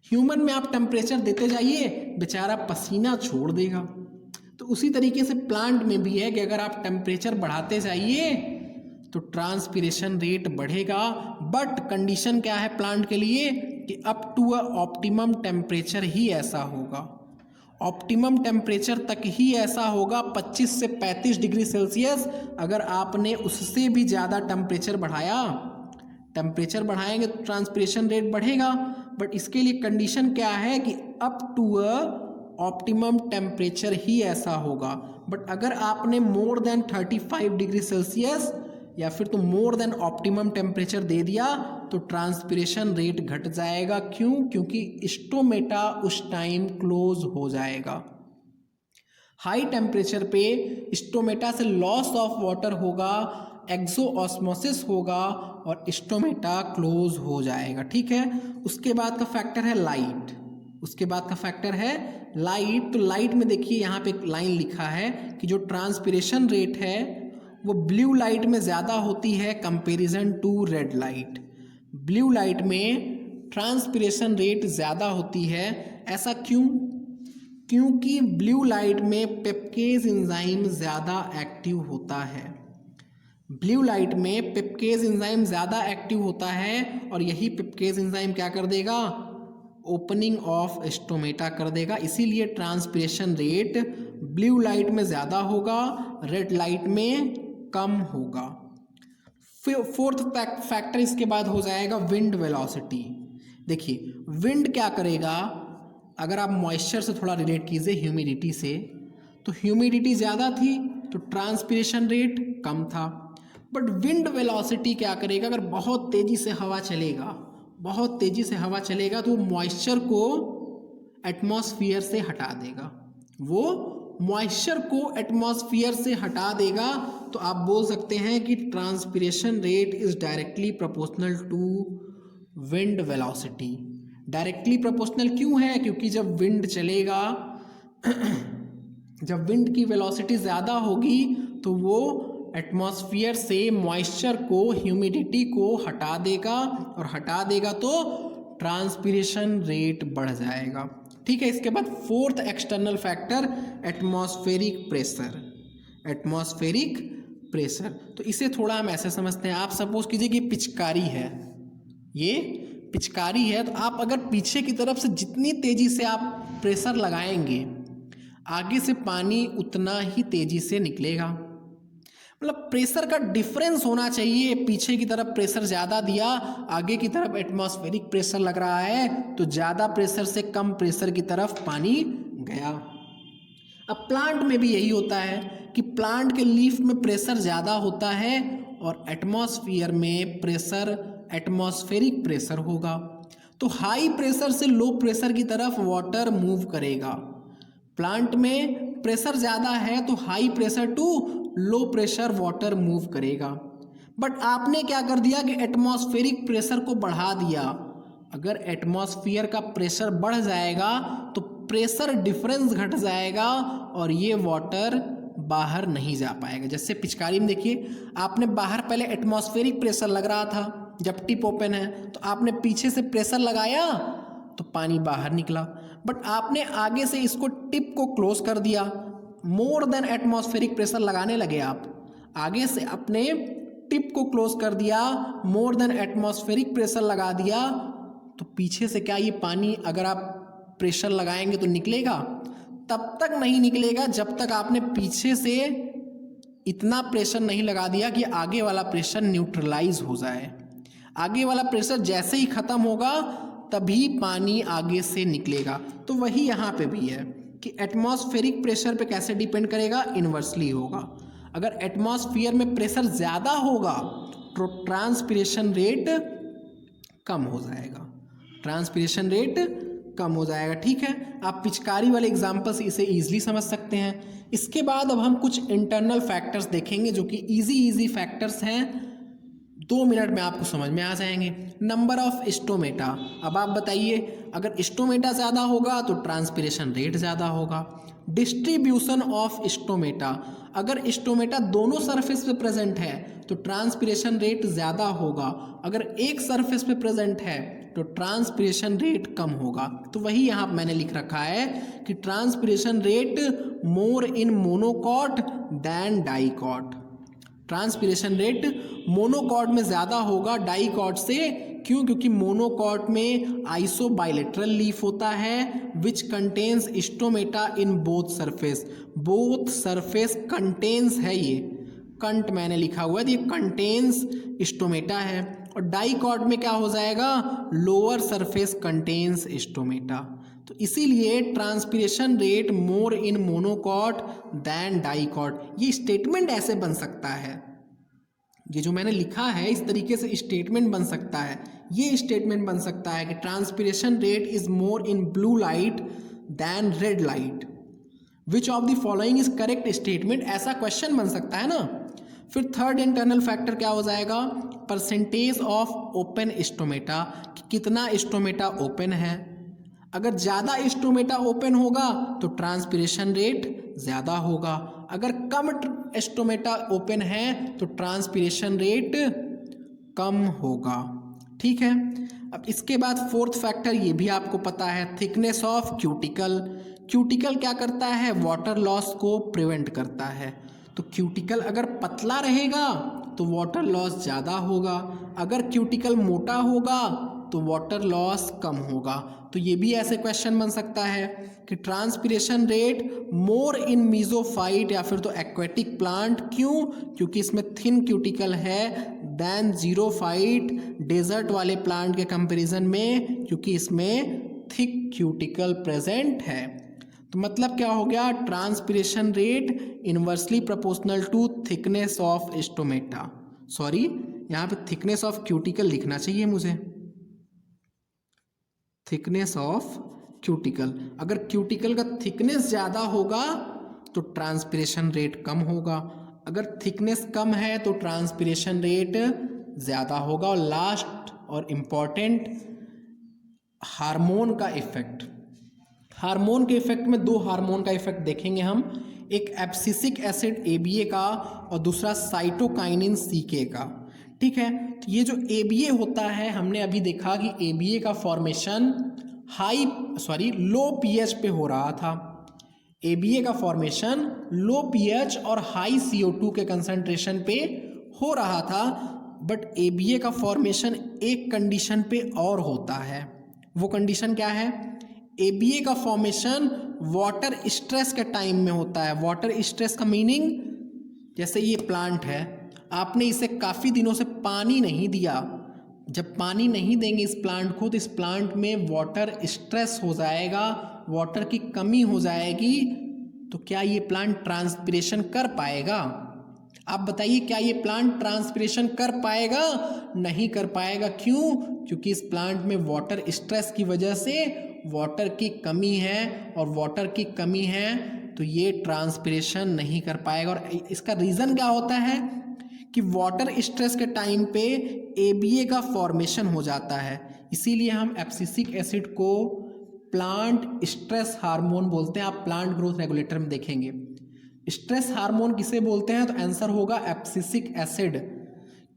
ह्यूमन में आप टेम्परेचर देते जाइए, बेचारा पसीना छोड़ देगा। तो उसी तरीके से प्लांट में भी है कि अगर आप टेम्परेचर बढ़ाते जाइए तो ट्रांसपिरेशन रेट बढ़ेगा। बट कंडीशन क्या है प्लांट के लिए कि up to a optimum temperature ही ऐसा होगा, ऑप्टिमम टेम्परेचर तक ही ऐसा होगा 25 से 35 डिग्री सेल्सियस। अगर आपने उससे भी ज़्यादा टेम्परेचर बढ़ाएंगे तो ट्रांसपिरेशन रेट बढ़ेगा। बट इसके लिए कंडीशन क्या है कि up to a optimum temperature ही ऐसा होगा। बट अगर आपने मोर देन 35 डिग्री सेल्सियस या फिर तो मोर देन ऑप्टिमम टेम्परेचर दे दिया तो ट्रांसपिरेशन रेट घट जाएगा। क्यों, क्योंकि स्टोमेटा उस टाइम क्लोज हो जाएगा। हाई टेम्परेचर पे स्टोमेटा से लॉस ऑफ वाटर होगा, एक्सोऑस्मोसिस होगा और स्टोमेटा क्लोज हो जाएगा। ठीक है, उसके बाद का फैक्टर है लाइट। तो लाइट में देखिए यहाँ पे एक लाइन लिखा है कि जो ट्रांसपिरेशन रेट है वो ब्लू लाइट में ज़्यादा होती है comparison to red light. Blue light में ट्रांसपिरेशन रेट ज़्यादा होती है। ऐसा क्यों, क्योंकि ब्लू लाइट में पेप्केज एंजाइम ज़्यादा एक्टिव होता है। ब्लू लाइट में पेप्केज एंजाइम ज़्यादा एक्टिव होता है और यही पेप्केज एंजाइम क्या कर देगा, ओपनिंग ऑफ स्टोमेटा कर देगा। इसीलिए ट्रांसपिरेशन रेट ब्लू लाइट में ज़्यादा होगा, रेड लाइट में कम होगा। फोर्थ फैक्टर इसके बाद हो जाएगा विंड वेलोसिटी। देखिए विंड क्या करेगा, अगर आप मॉइस्चर से थोड़ा रिलेट कीजिए ह्यूमिडिटी से, तो ह्यूमिडिटी ज़्यादा थी तो ट्रांसपिरेशन रेट कम था। बट विंड वेलोसिटी क्या करेगा, अगर बहुत तेज़ी से हवा चलेगा, बहुत तेज़ी से हवा चलेगा तो मॉइस्चर को एटमॉस्फेयर से हटा देगा, वो मॉइस्चर को एटमॉस्फेयर से हटा देगा। तो आप बोल सकते हैं कि transpiration rate is directly proportional to wind velocity. Directly proportional क्यों है, क्योंकि जब विंड चलेगा जब विंड की वेलोसिटी ज़्यादा होगी तो वो एटमॉस्फेयर से मॉइस्चर को, ह्यूमिडिटी को हटा देगा, और हटा देगा तो ट्रांसपिरेशन रेट बढ़ जाएगा। ठीक है, इसके बाद fourth external factor atmospheric pressure. Atmospheric pressure, तो इसे थोड़ा हम ऐसे समझते हैं। आप सपोज कीजिए कि पिचकारी है, ये पिचकारी है, तो आप अगर पीछे की तरफ से जितनी तेज़ी से आप प्रेशर लगाएंगे, आगे से पानी उतना ही तेज़ी से निकलेगा। मतलब प्रेशर का डिफरेंस होना चाहिए। पीछे की तरफ प्रेशर ज़्यादा दिया, आगे की तरफ एटमॉस्फेरिक प्रेशर लग रहा है, तो ज़्यादा प्रेशर से कम प्रेशर की तरफ पानी गया। अब प्लांट में भी यही होता है कि प्लांट के लीफ में प्रेशर ज़्यादा होता है और एटमॉस्फेयर में प्रेशर एटमॉस्फेरिक प्रेशर होगा। तो हाई प्रेशर से लो प्रेशर की तरफ वाटर मूव करेगा। प्लांट में प्रेशर ज़्यादा है तो high pressure to low pressure water move करेगा। बट आपने क्या कर दिया कि एटमॉस्फेरिक प्रेशर को बढ़ा दिया। अगर एटमॉस्फेयर का प्रेशर बढ़ जाएगा तो प्रेशर डिफरेंस घट जाएगा और ये वाटर बाहर नहीं जा पाएगा। जैसे पिचकारी में देखिए, आपने बाहर पहले एटमॉस्फेरिक प्रेशर लग रहा था, जब टिप ओपन है तो आपने पीछे से प्रेशर लगाया तो पानी बाहर निकला। बट आपने आगे से इसको टिप को क्लोज कर दिया, मोर देन एटमॉस्फेरिक प्रेशर लगाने लगे आप, आगे से अपने टिप को क्लोज कर दिया, मोर देन एटमॉस्फेरिक प्रेशर लगा दिया, तो पीछे से क्या ये पानी अगर आप प्रेशर लगाएंगे तो निकलेगा? तब तक नहीं निकलेगा जब तक आपने पीछे से इतना प्रेशर नहीं लगा दिया कि आगे वाला प्रेशर न्यूट्रलाइज हो जाए। आगे वाला प्रेशर जैसे ही ख़त्म होगा तभी पानी आगे से निकलेगा। तो वही यहाँ पे भी है कि एटमॉस्फेरिक प्रेशर पे कैसे डिपेंड करेगा, इन्वर्सली होगा। अगर एटमॉस्फेयर में प्रेशर ज़्यादा होगा तो ट्रांसपिरेशन रेट कम हो जाएगा, ट्रांसपिरेशन रेट कम हो जाएगा। ठीक है, आप पिचकारी वाले एग्जाम्पल से इसे ईजिली समझ सकते हैं। इसके बाद अब हम कुछ इंटरनल फैक्टर्स देखेंगे जो कि इजी फैक्टर्स हैं, 2 मिनट में आपको समझ में आ जाएंगे। Number of stomata. अब आप बताइए, अगर स्टोमेटा ज़्यादा होगा तो ट्रांसपिरेशन रेट ज़्यादा होगा। डिस्ट्रीब्यूशन ऑफ स्टोमेटा, अगर स्टोमेटा दोनों सरफेस पे प्रेजेंट है तो ट्रांसपिरेशन रेट ज़्यादा होगा, अगर एक सरफेस पे प्रेजेंट है तो ट्रांसपिरेशन रेट कम होगा। तो वही यहाँ मैंने लिख रखा है कि transpiration rate more in monocot than dicot. Transpiration rate monocot में ज़्यादा होगा डाइकॉट से। क्यों? क्योंकि मोनोकॉट में आइसोबाइलेटरल लीफ होता है which contains stomata in both surface. Both surface contains है, ये कंट मैंने लिखा हुआ है, ये कंटेन्स स्टोमेटा है। और डाइकॉट में क्या हो जाएगा, लोअर सरफेस कंटेन्स स्टोमेटा। तो इसीलिए transpiration rate more in monocot than dicot. ये स्टेटमेंट ऐसे बन सकता है, ये जो मैंने लिखा है इस तरीके से स्टेटमेंट बन सकता है। ये स्टेटमेंट बन सकता है कि transpiration rate is more in blue light than red light, which of the following is correct statement. ऐसा क्वेश्चन बन सकता है ना। फिर थर्ड इंटरनल फैक्टर क्या हो जाएगा, परसेंटेज ऑफ ओपन स्टोमेटा, कितना स्टोमेटा ओपन है। अगर ज़्यादा स्टोमेटा ओपन होगा तो ट्रांसपिरेशन रेट ज़्यादा होगा, अगर कम स्टोमेटा ओपन है तो ट्रांसपिरेशन रेट कम होगा। ठीक है, अब इसके बाद फोर्थ फैक्टर, ये भी आपको पता है, थिकनेस ऑफ क्यूटिकल। क्यूटिकल क्या करता है, वाटर लॉस को प्रिवेंट करता है। तो क्यूटिकल अगर पतला रहेगा तो वाटर लॉस ज़्यादा होगा, अगर क्यूटिकल मोटा होगा तो वाटर लॉस कम होगा। तो ये भी ऐसे क्वेश्चन बन सकता है कि ट्रांसपिरेशन रेट मोर इन मीजोफाइट या फिर तो एक्वेटिक प्लांट, क्यों, क्योंकि इसमें थिन क्यूटिकल है देन जीरोफाइट डेजर्ट वाले प्लांट के कंपैरिजन में, क्योंकि इसमें थिक क्यूटिकल प्रेजेंट है। तो मतलब क्या हो गया, transpiration rate inversely proportional to thickness of stomata, sorry यहाँ पे थिकनेस ऑफ क्यूटिकल लिखना चाहिए मुझे, थिकनेस ऑफ क्यूटिकल। अगर क्यूटिकल का थिकनेस ज़्यादा होगा तो ट्रांसपिरेशन रेट कम होगा, अगर थिकनेस कम है तो ट्रांसपिरेशन रेट ज़्यादा होगा। और लास्ट और इम्पॉर्टेंट, हार्मोन का इफेक्ट। हार्मोन के इफेक्ट में दो हार्मोन का इफेक्ट देखेंगे हम, एक एब्सिसिक एसिड ABA का और दूसरा साइटोकाइनिन CK का। ठीक है, तो ये जो ABA होता है, हमने अभी देखा कि ABA का फॉर्मेशन लो pH पे हो रहा था। ABA का फॉर्मेशन लो pH और हाई CO2 के कंसंट्रेशन पे हो रहा था, बट ABA का फॉर्मेशन एक कंडीशन पे और होता है। वो कंडीशन क्या है, ABA का फॉर्मेशन वाटर स्ट्रेस के टाइम में होता है। वाटर स्ट्रेस का मीनिंग, जैसे ये प्लांट है, आपने इसे काफ़ी दिनों से पानी नहीं दिया, जब पानी नहीं देंगे इस प्लांट को तो इस प्लांट में वाटर स्ट्रेस हो जाएगा, वाटर की कमी हो जाएगी। तो क्या ये प्लांट ट्रांसपिरेशन कर पाएगा? आप बताइए, क्या ये प्लांट ट्रांसपिरेशन कर पाएगा? नहीं कर पाएगा। क्यों? क्योंकि इस प्लांट में वाटर स्ट्रेस की वजह से वाटर की कमी है, और वाटर की कमी है तो ये ट्रांसपिरेशन नहीं कर पाएगा। और इसका रीज़न क्या होता है कि वाटर स्ट्रेस के टाइम पे ABA का फॉर्मेशन हो जाता है, इसीलिए हम एब्सिसिक एसिड को प्लांट स्ट्रेस हार्मोन बोलते हैं। आप प्लांट ग्रोथ रेगुलेटर में देखेंगे स्ट्रेस हार्मोन किसे बोलते हैं, तो आंसर होगा एब्सिसिक एसिड।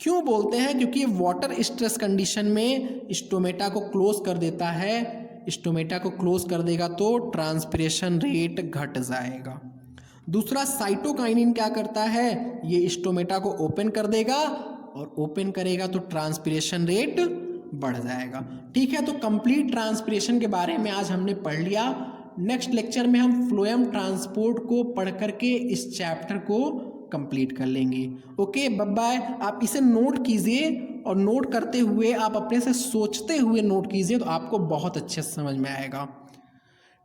क्यों बोलते हैं? क्योंकि वाटर स्ट्रेस कंडीशन में स्टोमेटा को क्लोज कर देता है, स्टोमेटा को क्लोज कर देगा तो ट्रांसपिरेशन रेट घट जाएगा। दूसरा साइटोकाइनिन क्या करता है, ये स्टोमेटा को ओपन कर देगा, और ओपन करेगा तो ट्रांसपिरेशन रेट बढ़ जाएगा। ठीक है, तो कंप्लीट ट्रांसपिरेशन के बारे में आज हमने पढ़ लिया। नेक्स्ट लेक्चर में हम फ्लोएम ट्रांसपोर्ट को पढ़ करके इस चैप्टर को कंप्लीट कर लेंगे। Okay, bye bye. आप इसे नोट कीजिए, और नोट करते हुए आप अपने से सोचते हुए नोट कीजिए, तो आपको बहुत अच्छे से समझ में आएगा।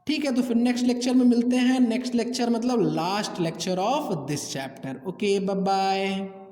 ठीक है, तो फिर नेक्स्ट लेक्चर में मिलते हैं। नेक्स्ट लेक्चर मतलब last lecture of this chapter. Okay, bye bye.